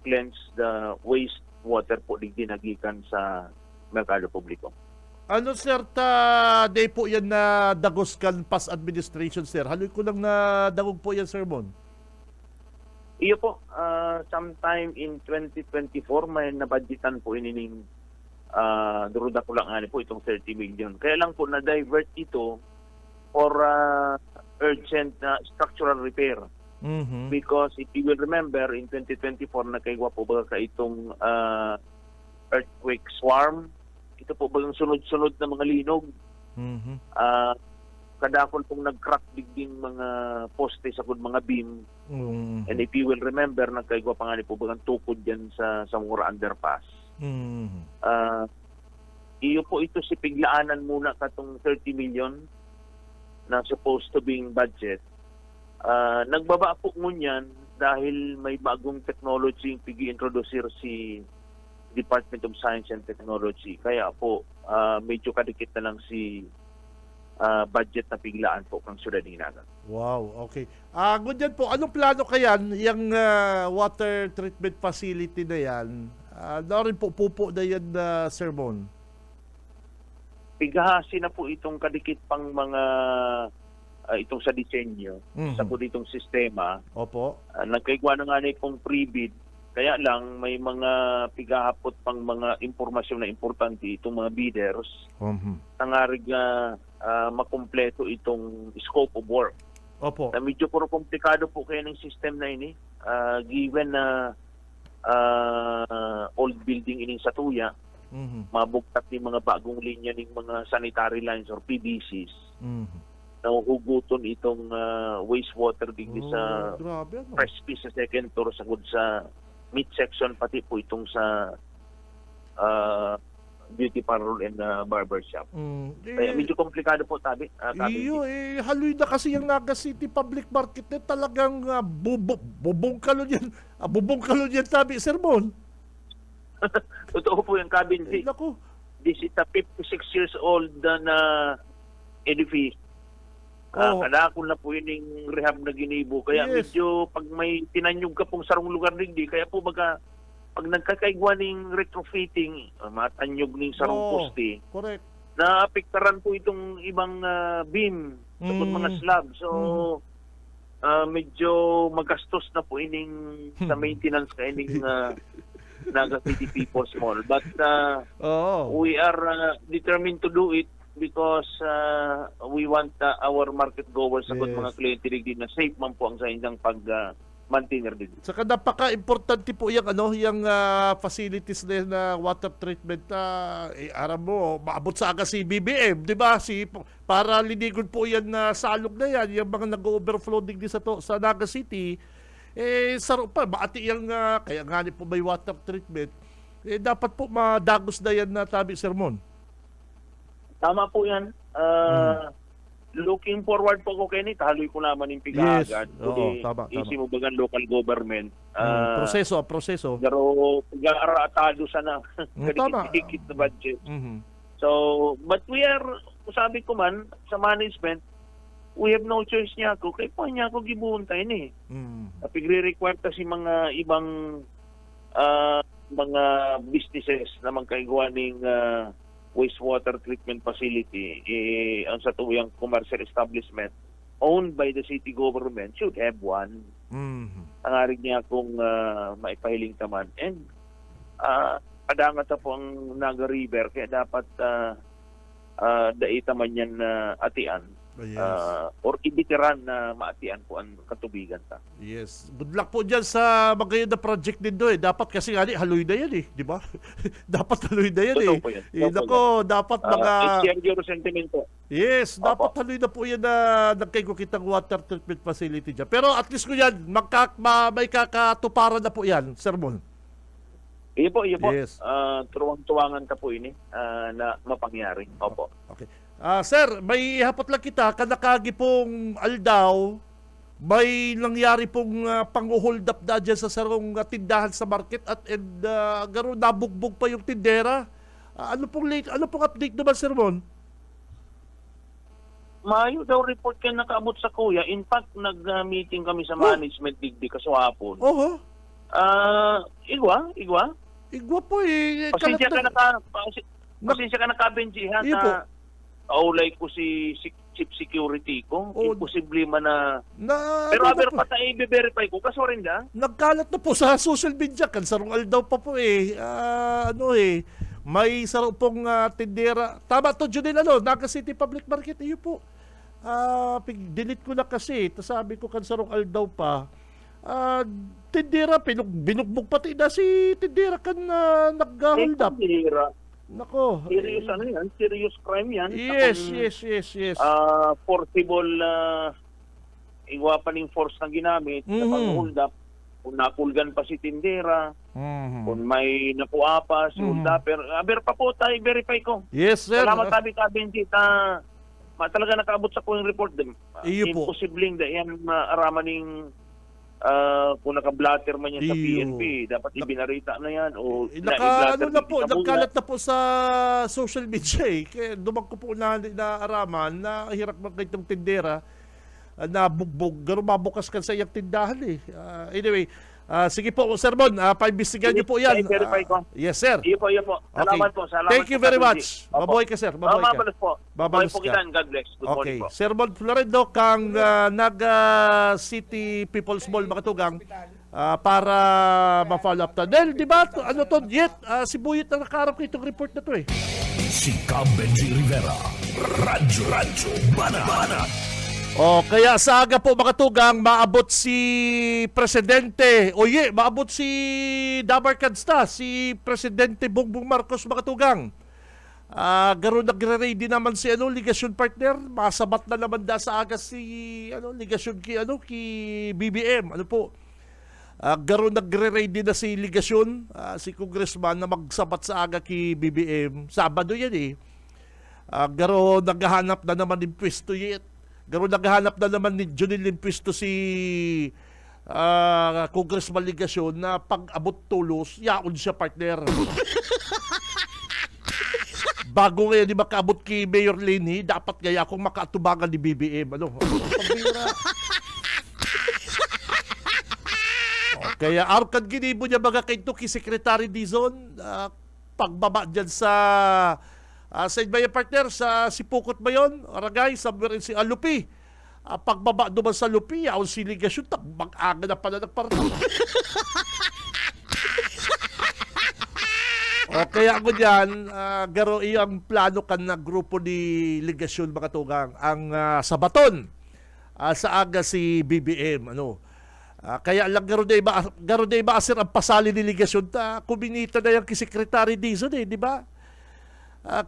cleanse the waste water po digdi nagikan sa merkado publiko. Ano sir, ta day po yan na dagoskan past administration sir. Haloy ko lang na dagog po yan, Sir Mon. Iyo po, sometime in 2024 may nabudgetan po inining duruda ko lang po itong 30 million. Kaya lang po na-divert ito for urgent structural repair. Mhm. Because if you will remember, in 2024, nakaigwa po ba ka itong earthquake swarm? Ito po ba yung sunod-sunod na mga linog? Mhm. Kadakol pong nag-crack digding mga poste sa kung mga beam. Mhm. And if you will remember, nagkaigwa pa nga po ba ang tukod dyan sa Mura Underpass. Mhm. Iyo po ito si piglaanan muna katong 30 million na supposed to being budget. Nagbaba po ngunyan dahil may bagong technology yung pigi-introducer si Department of Science and Technology. Kaya po medyo kadikit na lang si budget na piglaan po kang Syudad Hinagat. Wow, okay. Ngunyan po, anong plano kayan yung water treatment facility na yan? Rin po pupo na yan, Sir Mon. Pigahasi na po itong kadikit pang mga itong sa disenyo sa po ditong sistema. Opo. Nagkaigwa na nga na itong pre-bid. Kaya lang may mga pigahapot pang mga impormasyon na importante itong mga bidders. Nangarig makumpleto itong scope of work. Opo. Na medyo puro komplikado po kaya ng system na ini. Given na old building ining sa Tuya, mabugtak ni mga bagong linya ng mga sanitary lines or PVCs. Na huguton itong wastewater digdi sa grabe, ano? fresh piece sa second floor sa midsection pati po itong sa beauty parlor and barber shop. Kaya medyo komplikado po tabi. Iyo, haloy na kasi yung Naga City Public Market na talagang bubongkalon yan. Bubongkalon yan tabi, Sir Mon. Totoo po yung Kabinsi. Naku. This is a 56 years old na edifice. Oh. Kadakol na po yun yung rehab na ginibo. Kaya Yes. medyo pag may tinanyog ka pong sarong lugar digdi, kaya po baga pag nagkakaigwa ng retrofitting, matanyog ng sarong poste, Correct. naapektaran po itong ibang beam sa mga slab. So, medyo magastos na po ining sa maintenance ka ining Naga City People's Mall. But we are determined to do it because we want our market goers sa Yes. mga kliyente din na safe man po ang sa inyong pag-maintainer din. Saka napaka-importante po yung facilities na, na water treatment aram mo, maabot sa aga si BBM, di ba? Para linigon po yan na salog na yan, yung mga nag-overflow din sa Naga City, saro pa, maati yung, kaya nga po may water treatment, dapat po madagos na yan na tabi, Sir Mon. Tama po yan. Looking forward po ko Kenny, taloy ko naman yung Yes. pigagad. Oo, tama. Isi mo bagang local government. Proseso. Pero pag-aaratado sana Tama. kadikit na budget. Mhm. So, but we are, sabi ko man, sa management, we have no choice niya ako. Kaya po niya ako gibuhuntay ni. Pigre-require ta si mga ibang mga businesses na magkaigwa ng wastewater treatment facility, ang sa tuyang commercial establishment owned by the city government should have one. Tangarig niya kung maipahiling taman. And padangat po ang Naga River, kaya dapat daita man yan atian. Yes. Or ibitiran na maatian po ang katubigan ta. Yes. Good luck po dyan sa magayon na project din doon. Dapat kasi nga haloy na yan di ba? Dapat haloy na yan Totoo po yan. Nako, dapat I-share your sentiment po. Yes, Opo. dapat haloy na po yan na nagkaigo kitang water treatment facility dyan. Pero at least ko yan, may kakatuparan na po yan, Sir Mon. Iyo po. Yes. Tuwang-tuwangan ka po ini na mapangyari. Opo. Okay. Sir, may hapot lang kita, kanakagi pong aldaw, may nangyari pong pang-hold up na dyan sa sarong tindahan sa market at garo nabugbog pa yung tindera. Ano pong update naman, Sir Mon? Maayo daw report kayo nakaabot sa kuya. In fact, nag-meeting kami sa management digdi kaswapon. Oho. Igwa. Igwa po eh. Pasensya ka nakabenjihan Iyo po. na aulay ko si chief security ko. Oo. Imposible man na... Na, Pero ano aber na po, pa tayo i-verify ko. Kaso rin da. nagkalat na po sa social media. Kansarungal daw pa po eh. May saro pong tindera. Tama to, Junil, Naga City Public Market. Iyo po. Delete ko na kasi. Tapos sabi ko, kansarungal daw pa. Tindera, binugbog pati na si tindera kan nag-hold up. Tindera. Nako. Serious ano yan? Serious crime yan. Yes. Forcible igwa pa ning force na ginamit sa pag-hold up. Kung nakulgan pa si tindera, kung may napuapa si hold up. Pero aber pa po tayo, verify ko. Yes, sir. Salamat Benji. Talaga nakaabot sa kong report din. Iyo po. Imposibleng da yan araman ning kung naka-blatter man yan sa Iyo. PNP, dapat ibinarita na yan o i-blatter Nagkalat na po sa social media eh. Kaya dumag ko po na araman na hirap magkaitong tindera na bugbog. Gano'n mabukas ka sa iyang tindahan eh. Anyway, sige po, Sir Mon, paimbestigahan niyo po yan. I-verify ko. Yes, sir. Iyo po. Salamat po. Salamat Thank you po, very Benji. much. Mabuhay ka, sir. Mabuhay ka. Mabalos po. Mabalos Mabuhay po ka. kita. God bless. Good morning Okay. po. Sir Mon Florendo kang Naga City People's Mall Makatugang para ma-follow up ta. Dahil, di ba, si Buyit na nakaharap ko itong report na to eh. Si Cam Benji Rivera. Radyo Banat. Kaya sa aga po Makatugang, maabot si Presidente, maabot si Damar Kadsta, si Presidente Bongbong Marcos Makatugang. Garo nagre-ready naman si ligasyon partner, masabat na naman da sa aga si ligasyon ki BBM, garo nagre-ready na si ligasyon, si congressman na magsabat sa aga ki BBM. Sabado yan eh. Garo naghahanap na naman ng pwesto yet. Garo naghahanap na naman ni Junil Limpisto si Congressman Ligasyon na pag-abot tulos, yaon siya partner. Bago ngayon di makaabot kay Mayor Lenny, dapat kaya akong makaatubangan ni BBM. Pambira. Kaya arkad ginibo niya mga kaito ki Secretary Dizon, pagbaba dyan sa Bayan partner, sa Sipukot ba yun? Aragay, somewhere in si Lupi. Pagbaba naman sa Lupi, yaon si Ligasyon, mag-aga na pala nagparto. Kaya ako dyan, garo iyang plano kan na grupo ni Ligasyon Makatugang ang sabaton sa aga si BBM. Kaya lang garo na iba asir ang pasali ni Ligasyon, kuminita na yung kisekretary Dizon di ba?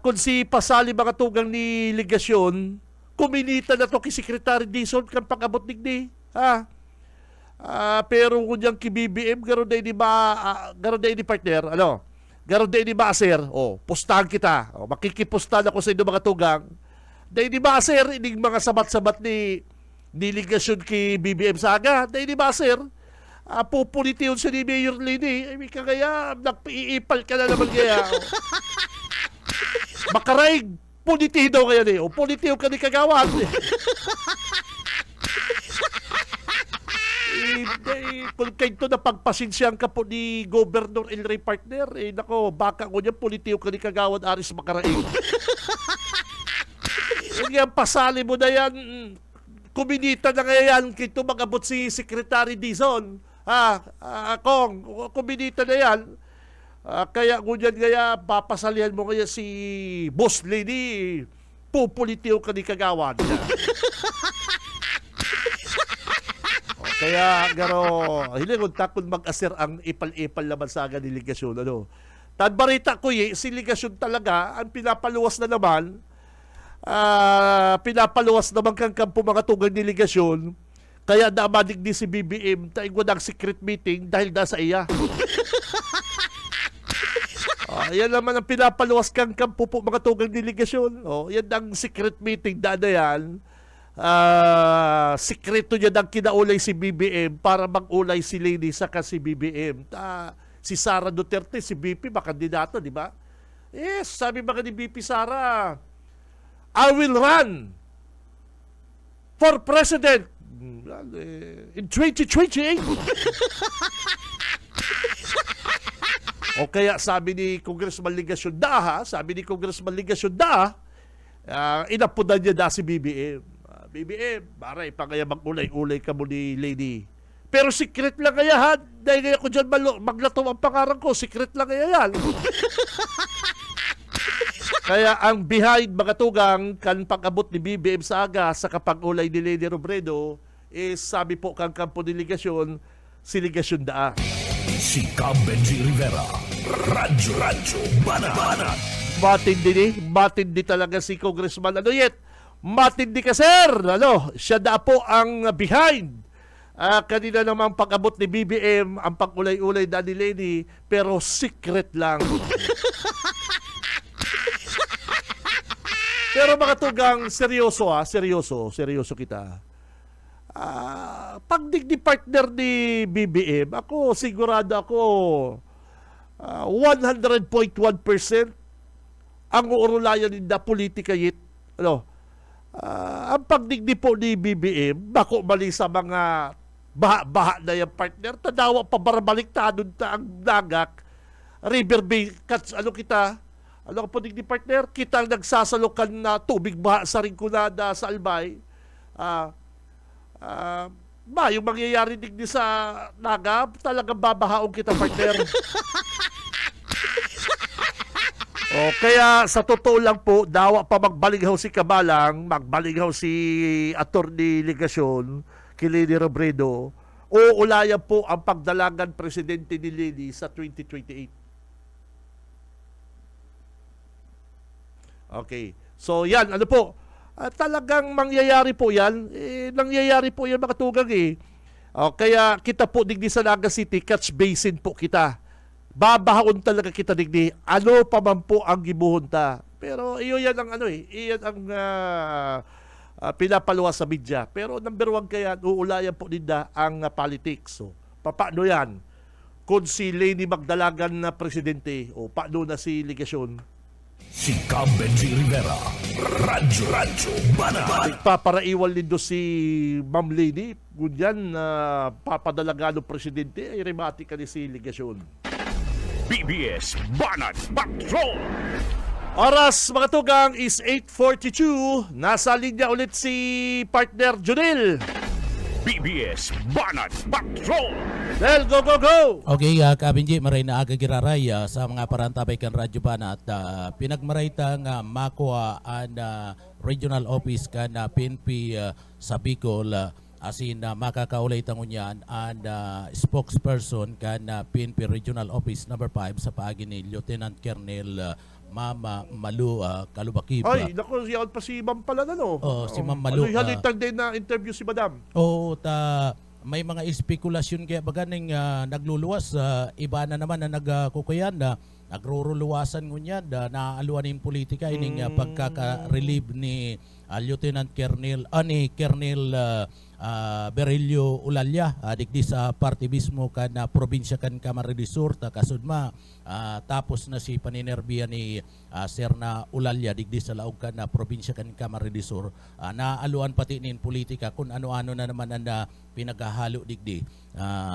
Kung si pasali Makatugang ni Ligasyon, kuminita na to ki Secretary Dizon kan pag-abot ni pero kung yung ki BBM garo day di partner garo day di ba sir pustahan kita makikipustahan ako sa inyo Makatugang day di ba sir ining mga sabat-sabat ni Ligasyon ki BBM saga day di ba sir pupulitiyon sa ni Mayor Lenny ay kagaya nagpiipal ka na naman kaya makaraig, pulitihin daw kaya niyo. Pulitihin ka ni Kagawad. Kung kayo na pagpasinsyan ka po ni Governor El Rey partner, nako, baka ko niya pulitihin ka ni Kagawad Aris makaraig. Yan, pasali mo na yan. Kuminita na ngayon kito mag-abot si Secretary Dizon. Kuminita na yan. Kaya ngunyan kaya papasalihan mo kaya si Boss Lenny, pupulitiw ka ni Kagawad. Kaya garo hilingon takon mag-asir ang ipal-ipal naman sa aga ni Ligasyon. Tanbarita ko si Ligasyon talaga ang pinapaluwas na naman. Pinapaluwas naman kang kampo mga tugang ni Ligasyon. Kaya naamadig ni si BBM tayo ng secret meeting dahil da sa iya. Yan naman ang pinapaluwas kang kampo po mga tugang delegasyon. Yan ang secret meeting dada yan. Sikreto niya ang kinaulay si BBM para mag-ulay si Lenny saka si BBM. Si Sara Duterte, si BP, makandidato, di ba? Yes, sabi mga ni BP Sara, I will run for president in 2028. O kaya sabi ni Congressman Ligasyon Daha, inapunan niya na si BBM. BBM, maray pa kaya mag-ulay-ulay ka mo ni Lady. Pero secret lang kaya ha, dahil kaya ko dyan maglato ang pangarang ko, secret lang kaya yan. Kaya ang behind mga tugang kan pag-abot ni BBM sa aga sa kapag-ulay ni Lady Robredo is sabi po kang kampo ni Ligasyon, si Ligasyon Daa. Si Cam Benji Rivera. Radyo Banat. Matindi talaga si Congressman matindi ka sir, siya na po ang behind. Kanina namang pag-abot ni BBM ang pag-ulay-ulay na ni Lady, pero secret lang. Pero mga tugang, seryoso kita. Pagdig ni partner ni BBM, ako sigurado ako 100.1% ang uurulayan nila politika yit. Ang pagdigdi po ni BBM, bako mali sa mga baha na yung partner, tadawa pa barbaliktadon ta ang dagak, River Bay, ang pagdigdi partner, kita ang nagsasalukan na tubig baha sa Rinconada, sa Albay, yung mangyayari digdi sa naga, talagang babahaong kita partner. Kaya sa totoo lang po, dawa pa magbalighaw si Kabalang, magbalighaw si Attorney Ligasyon, kay Lady Robredo, o ulayan po ang pagdalagan presidente ni Lady sa 2028. Okay. So yan, talagang mangyayari po yan. Nangyayari po yan mga tugang kaya kita po digdi sa Naga City, catch basin po kita. Babahaon talaga kita digdi. Ano pa man po ang gibuhon ta. Pero iyan ang iyan ang pinapaluwas sa media. Pero number one kaya, uulayan po nila ang politics. So, paano yan? Kung si Leni Magdalagan na presidente, paano na si Ligasyon? Si Cam Benji Rivera. Radyo Banat. Paparaiwal din si Ma'am Leni. Ganyan na papadalagano presidente, ay remati ka ni si Ligasyon. BBS Banat Patrol. Oras mga tugang is 8:42. Nasa linya ulit si partner Junil. BBS Banat Patrol. Del, go! Okay, Kabinji, maray na aga giraray sa mga parantabay kan Radyo Banat. Pinagmaraytang makuha ang regional office kan PNP sa Bicol. Asin makakaulay tangunyan ang spokesperson kan PNP Regional Office number 5 sa paagi ni Lieutenant Colonel Mama Malu Kalubakib. Ay, naku, yaon pa si Ma'am pala si Ma'am Malu. Halitang din na interview si Madam. May mga espekulasyon kaya baganing nagluluwas. Iba na naman na nagkukuyan na nagruruluwasan ngunyan na naaluan ng politika ining pagkaka-relieve ni Lieutenant Colonel Berilio Ulalya digdi sa party mismo kan probinsya kan Camarines Sur kasudma tapos na si paninerbiya ni Sir na Ulalya digdi sa laog kan probinsya kan Camarines Sur naaluan pati nin politika kung ano-ano na naman ang pinaghahalo digdi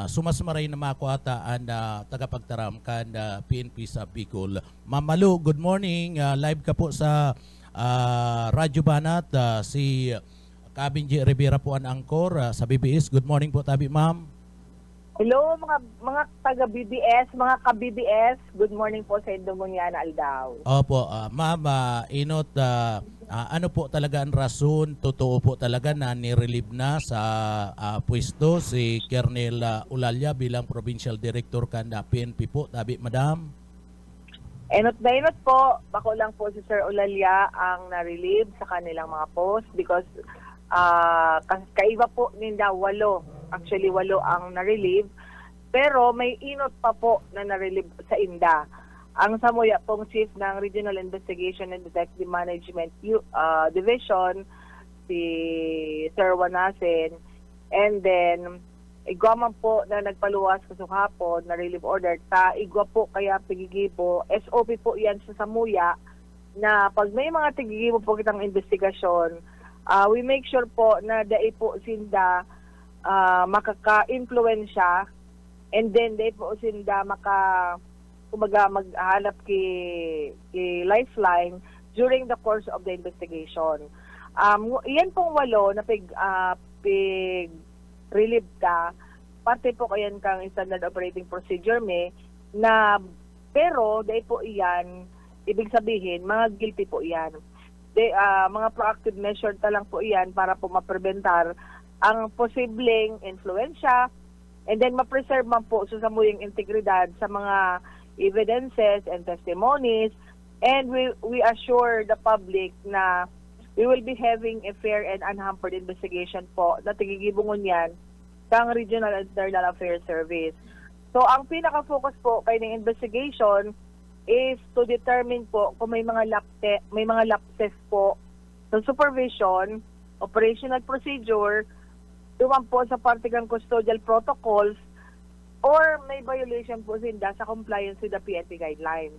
sumasmaray na makuata ang tagapagtaram kan PNP sa Bicol. Ma'am Malu, good morning, live ka po sa Radyo Banat, si Kabinji Rivera po ang angkor sa BBS. Good morning po, tabi ma'am. Hello mga taga-BBS, mga ka-BBS. Good morning po sa Indomuniana Aldao. Opo, ma'am, inot, ano po talaga ang rason? Totoo po talaga na nirelieve na sa pwesto si Colonel Ulalya bilang Provincial Director kan PNP po, tabi madam? Enot na enot po, bako lang po si Sir Ulalya ang na-relieve sa kanilang mga post because kaiba po ninda 8 ang na-relieve, pero may inot pa po na na-relieve sa Inda. Ang samuya pong chief ng Regional Investigation and Detective Management Division, si Sir Wanasen, and then igwa man po na nagpaluwas kasukapon na relief order igwa po kaya pigigibo SOP po yan sa samuya na pag may mga tigigibo po kitang investigasyon we make sure po na dai po sinda makaka-influensya, and then dai po sinda kumbaga maghanap kay lifeline during the course of the investigation. Yan pong 8 na pig-relieve ta, parte po kayan kang standard operating procedure na pero dahil po iyan, ibig sabihin, mga guilty po iyan. Mga proactive measure lang po iyan para po maprebentar ang posibleng influensya, and then ma-preserve man po sa samuyang integridad sa mga evidences and testimonies, and we assure the public na we will be having a fair and unhampered investigation po na tigigibungon yan kang Regional Internal Affairs Service. So, ang pinaka-focus po kay ng investigation is to determine po kung may mga lapses po sa supervision, operational procedure, duman po sa partigang custodial protocols, or may violation po sinda sa compliance with the PNP guidelines.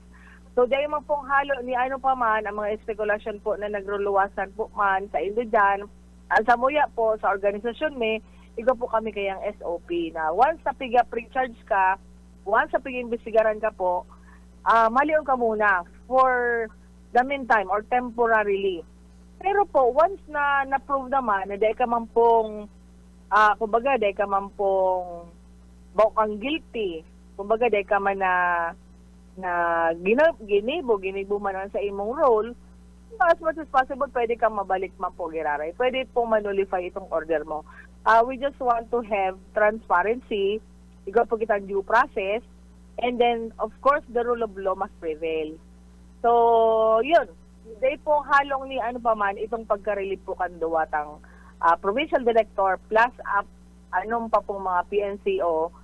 So, dahil man pong halo ni ano pa man, ang mga espekulasyon po na nagruluwasan po man sa indo dyan, ang samuya po sa organisasyon igo po kami kayang SOP na once na pre-charge ka, once na imbestigaran ka po, malion ka muna for the meantime or temporarily. Pero po, once na na-prove naman na dahil ka man pong, kumbaga dahil ka man pong bawang guilty, kumbaga dahil ka man na ginibo man sa imong role, as much as possible, pwede kang mabalik man po, Giraray. Pwede pong manulify itong order mo. We just want to have transparency, ikaw po kitang due process, and then, of course, the rule of law must prevail. So, yun. Dahil po halong ni ano pa man, itong pagka-relieve po kanduwatang provincial director plus anong pa pong mga PNCO,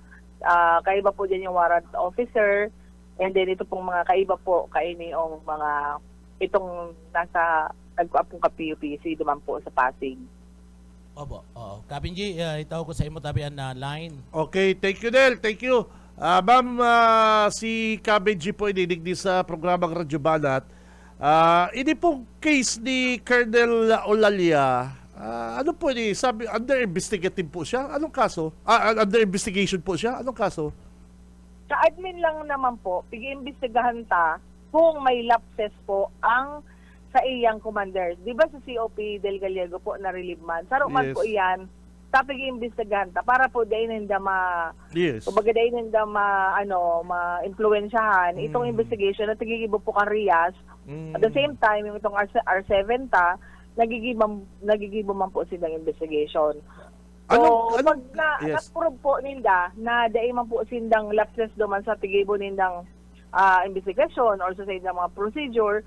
kaiba po dyan yung warrant officer, and then ito pong mga kaiba po kainiyong mga itong nasa nagkuapong ka-PUPC duman po sa Pasig. Opo. Kapinji, itaw ko sa imo tabian na line. Okay, thank you Del, thank you. Ma'am, si Kabinji po inidigdi sa programang Radyo Banat. Ini pong case ni Colonel Olalia, ano po ini? Sabi, under investigative po siya? Anong kaso? Under investigation po siya? Anong kaso? Sa admin lang naman po, pag-iimbestigahan ta kung may lapses po ang sa iyang commander. Di ba sa COP Del Gallego po na relieve man? Sa man po iyan, sa pag-iimbestigahan ta para po dahil hindi kumbaga dahil hindi ma-influensyahan itong investigation na tigigibo po kang RIAS. At the same time, yung itong R7 ta, nagigibo man po silang investigation. So, pag na-prove po nila na dahil man po sindang lapses duman sa tigibo nindang investigation or sa side ng mga procedure,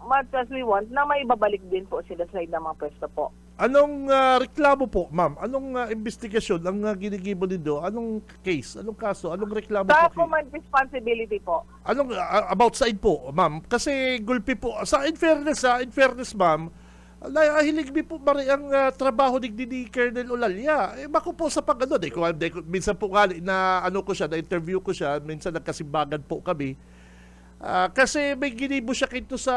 much as we want na may babalik din po sila sa side ng mga pwesto po. Anong reklamo po, ma'am? Anong investigasyon ang ginigibo nito? Anong case? Anong kaso? Anong reklamo po? Sa command responsibility po. Anong about side po, ma'am? Kasi gulpi po. In fairness, ma'am, nahilig mi po mari ang trabaho ni Colonel Olalia. Bako po sa pag-ano, minsan po gali na na-interview ko siya, minsan nagkasimbagan po kami. Kasi may ginibo siya kito sa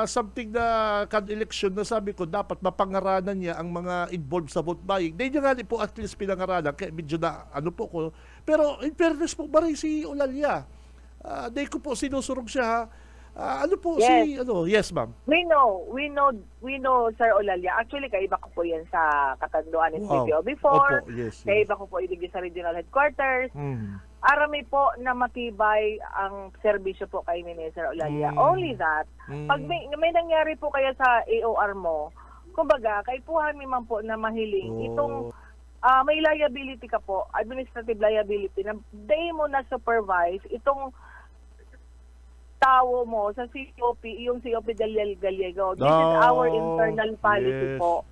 something na election na sabi ko dapat mapangaranan niya ang mga involved sa vote buying. Hindi niya nga po at least pinangaranan kaya medyo na ko. Pero in fairness po ba rin si Olalia? Dahil ko po sinusurog siya ha. Yes ma'am. We know Sir Olalia. Actually kaiba ko po yan sa Katanduan ng CPO before. Opo, yes. Kaiba ko po ibigay sa regional headquarters. Arami po na matibay ang serbisyo po kay Minister Olalia. Only that, pag may nangyari po kaya sa AOR mo, kumbaga, kaipuhan mi man po na mahiling itong may liability ka po, administrative liability, na day mo na supervise itong tao mo sa COP, yung COP Del Gallego. This is our internal policy po.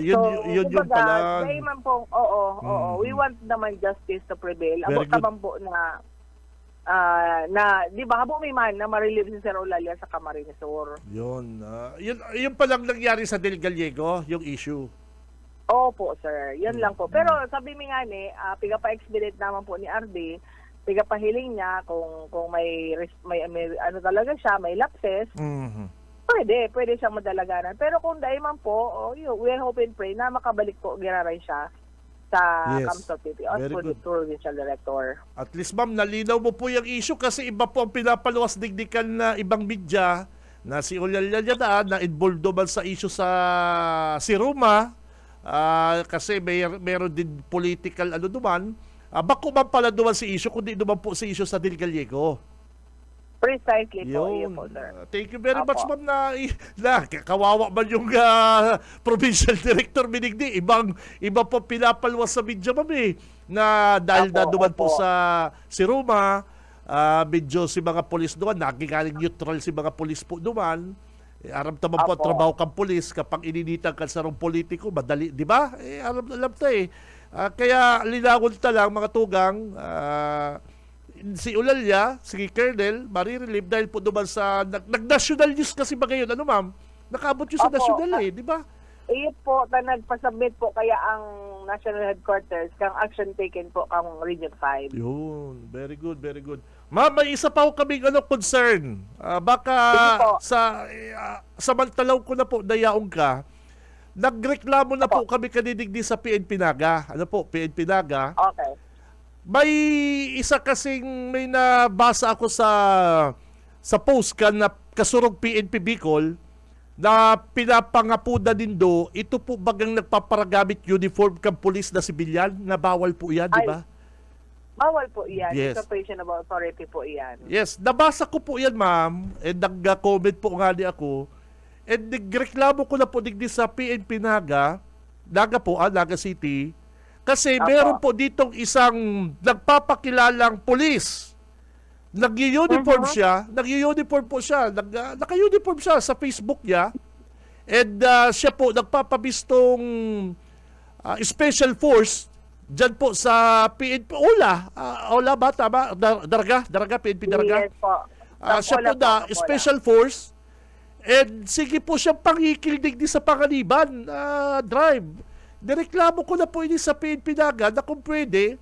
Yun pala. Dahil man po, we want naman justice to prevail. Abo naman po na, di ba, habo may man na ma-relieve si Sir Olalia sa Camarines Sur. Yun palang nangyari sa Del Gallego, yung issue. Opo, sir. Yan lang po. Pero sabi mi nga piga pa-expedite naman po ni RD, piga pahiling niya kung may ano talaga siya, may lapses. pwede siyang madalaganan. Pero kung dahil man po, we hope and pray na makabalik po giraray siya sa Yes. Kamsot PPO as Very good. provincial director. At least ma'am, nalinaw mo po yung issue kasi iba po ang pinapaluwas digdikan na ibang media na si Olalla na involved naman sa issue sa si Roma kasi meron din political ano duman. Bako man pala duman si issue kundi duman po si issue sa Del Gallego. Precisely po, Yun. yun po, sir. Thank you very Opo. much ma'am na kawawa man yung provincial director Benigni. Iba po pinapaluwas sa media ma'am na dahil Opo, na duman po opo. sa si Roma, medyo si mga polis doon, naging neutral si mga polis po doon. Aram taman po ang Opo. trabaho kang polis kapag ininitan ka sa rong politiko, madali, di ba? Alam ta kaya linawon ta lang mga tugang, si Ulalya, si Colonel, marirelieve dahil po naman sa nag-national news kasi ba ngayon, ano ma'am? Nakabot yun sa Opo. national di ba? Iyo po, nagpa-submit po kaya ang National Headquarters kang action taken po kang Region 5. Yun, very good, very good. Ma'am, may isa pa ho kaming concern. Baka Sige po. samantalaw ko na po, dayaong ka, nagreklamo na po kami kanidigdi sa PNP Naga. Ano po, PNP Naga. Okay. May isa kasing may nabasa ako sa post na kasurog PNP Bicol na pinapangapuda din do, ito po bagang nagpaparagamit uniform kang pulis na sibilyan na bawal po yan, di ba? Bawal po iyan. Yes. Incorporation of authority po iyan. Yes, nabasa ko po yan ma'am, and nag-comment po nga di ako, and nagreklamo ko na po digdi sa PNP Naga po, Naga City, kasi Apo. meron po ditong isang nagpapakilalang pulis. Nag-uniform siya, naka-uniform siya sa Facebook niya, and siya po nagpapabistong special force dyan po sa PNP, Ola ba, tama? Daraga, PNP Daraga. Yes po. Siya po Tampola na special force, and sige po siyang pangikildig din sa Panganiban drive. Nireklamo ko na po ini sa PNP Naga na kung pwede,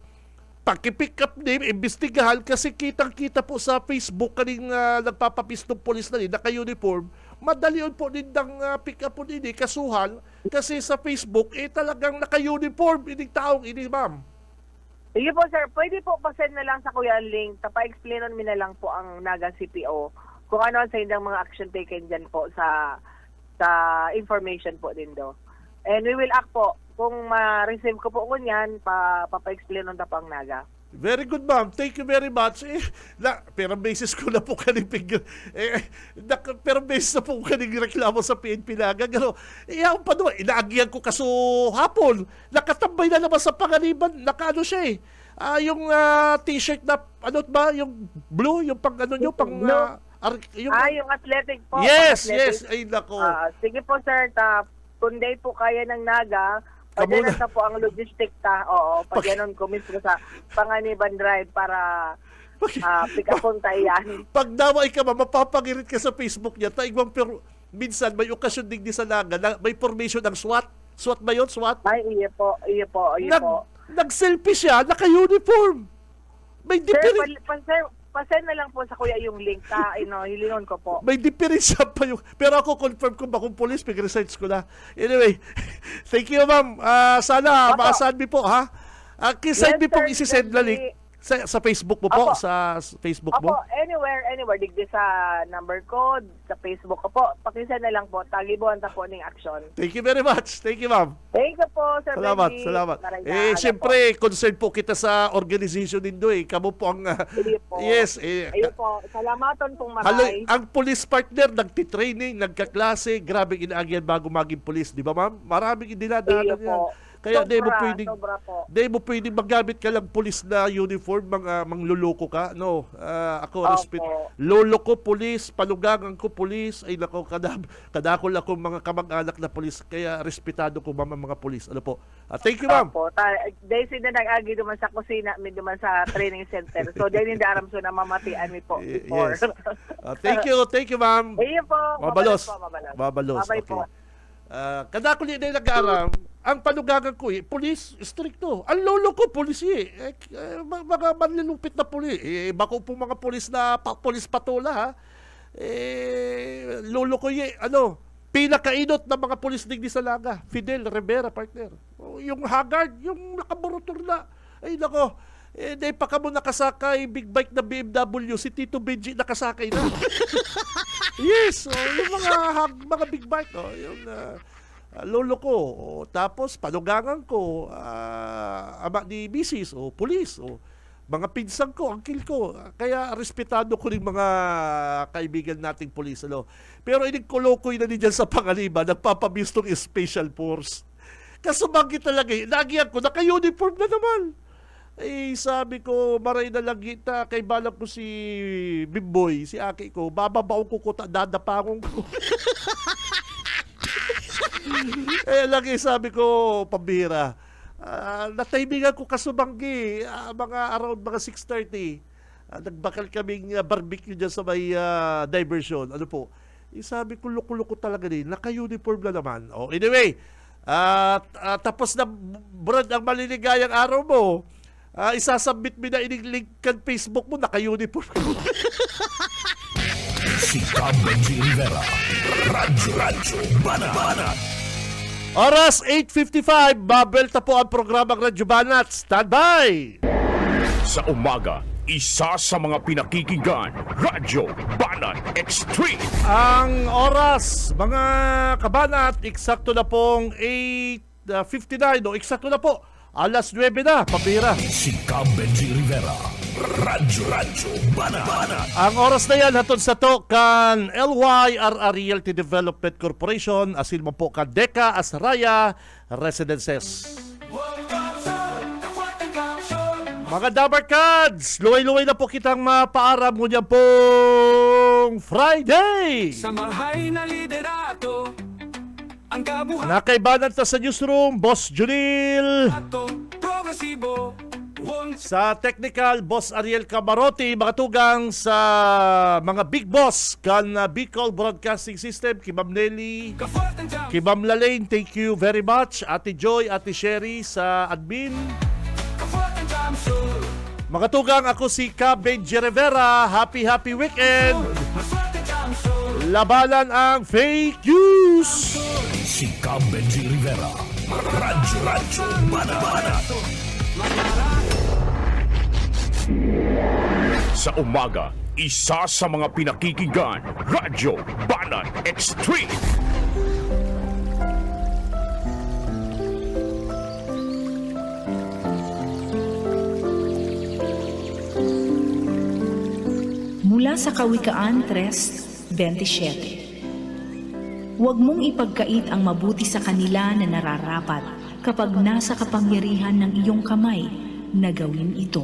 paki-pick up name, imbestigahan kasi kitang-kita po sa Facebook kaning nagpapapistong polis na rin, naka-uniform, madali yun po din ng pick up po din kasuhan kasi sa Facebook, talagang naka-uniform ining taong ini, ma'am. Sige po sir, pwede po pa-send na lang sa Kuya ang link, pa-explainon mi na lang po ang Naga CPO kung ano ang sa indang mga action taken dyan po sa information po din do. And we will act po. Kung ma-receive ko po kunyan, pa-explainon na po ang Naga. Very good, ma'am. Thank you very much. Pero basis ko na po kaning pero basis na po kaning reklamo sa PNP Naga. Gano, ang pa naman, inaagihan ko kaso hapon. Nakatambay na naman sa Panganiban. Nakaano siya yung t-shirt na, ano ba, yung blue, yung pang ano nyo, pang... yung athletic po. Yes, athletic. yes. Ay, nako. Sige po sir, kung day po kaya ng Naga, Kamuna. pwede na po ang logistic oo, pag ganon ko mismo sa Panganiban Drive para pick up punta yan. Pag naway ka, mapapangirit ka sa Facebook niya, taigwang pero minsan may okasyon din sa Naga na may formation ng SWAT. SWAT ba yun? SWAT? Ay, iyo po. Nag-selfie siya, naka-uniform. May Sir, difference. pasend na lang po sa kuya yung link hilingon ko po. May difference pa yung... Pero ako confirm ko ba kung police, pag-research ko na. Anyway, thank you ma'am. Sana Opo. maasahan mi po ha. Kisend mi pong sir, isi-send na link sa Facebook mo po. Opo. Sa Facebook mo. Opo, anywhere, digdi sa number ko, sa Facebook ko po. Pakisend na lang po, tagibuhan ta po ning action. Thank you very much. Thank you ma'am. Thank you po, Sir Salamat, Benji. salamat. Maraming Siyempre, concern po kita sa organization din do Kamu po ang... Sige po. yes. Ayun po, salamaton pong Halo, maray. ang police partner, nagtitraining, nagkaklase, grabe inaagyan bago maging police. Di ba ma'am? Maraming dinadaanan Iyo yan. po. Kaya di mo Sobra po. pwedeng magamit ka lang pulis na uniform, mangluloko ka. No, ako, Opo. respect. Lolo ko pulis, palugangan ko pulis, ay nako, kadakol ako mga kamag-anak na pulis. Kaya respetado ko mga pulis. Ano po? Thank you, ma'am. Opo. Dahil sila nag-agi duman sa kusina, may duman sa training center. So, dahil hindi aram so na mamatian mi po before. Yes. Thank you, ma'am. Ayun po. Mabalos. Babay Okay. po. Kadakol na nag-aaram, ang panugagan ko pulis, stricto. Ang lolo ko, pulis mga manlilupit na pulis. Bako po mga pulis na pulis patola ha. Lolo ko pinakainot ng mga pulis din sa Laga, Fidel Rivera, partner. Yung haggard, yung nakaburotor na. Ay nako, dahil pa ka mo nakasakay big bike na BMW, si Tito Benji nakasakay na. Yes, yung mga big bike, yung lolo ko, tapos palugangan ko, ama ni Mrs. Pulis, mga pinsan ko, uncle ko. Kaya respetado ko rin mga kaibigan nating pulis. Pero inikolokoy na diyan sa Pangaliba, nagpapabistong special force. Kasumagi talaga, nagiyan ko, naka-uniform na naman. Sabi ko, maray na lang kita, kay balak ko si Bimboy, si Aki ko, bababaw ko ko, dadapangong ko. Lagi sabi ko, pambira, nataimingan ko kasubanggi, mga around mga 6:30. Nagbakal kaming barbecue dyan sa may diversion. Ano po? Sabi ko, luko-luko talaga din. Naka-uniform na naman. Anyway, tapos na, Brad, ang maliligayang araw mo. Isasubmit mo na inig-link kan Facebook mo, naka-uniform. Si Cam Benji Rivera. Radyo Banat. Oras 8:55, babelta po ang programang Radyo Banat. Stand by! Sa umaga, isa sa mga pinakikinggan, Radyo Banat Extreme. Ang oras, mga kabanat, eksakto na pong 8:59, eksakto na po, alas 9 na, pabira. Si Cam Benji Rivera. Radyo Banat. Ang oras na yan, hatod sa to kan LYRR Realty Development Corporation, asin mo po kan Deca Asraya Residences. Mga Dabarkads, luway-luway na po kitang mapaaram mo niyan pong Friday. Sa mahay na liderato, ang kabuhato, Nakaibanan ta sa newsroom, Boss Junil. progresibo, Sa technical, Boss Ariel Camarote, makatugang sa mga big boss kan Bicol Broadcasting System, kay Ma'am Nelly, kay Ma'am Lalaine, thank you very much. Ate Joy, Ate Sherry sa admin. Makatugang ako si Cam Benji Rivera. Happy weekend. Labanan ang fake news. Si Cam Benji Rivera. Radyo Banat. Sa umaga, isa sa mga pinakikinggan, Radyo Banat Extreme. Mula sa Kawikaan 3:27. Huwag mong ipagkait ang mabuti sa kanila na nararapat kapag nasa kapangyarihan ng iyong kamay na gawin ito.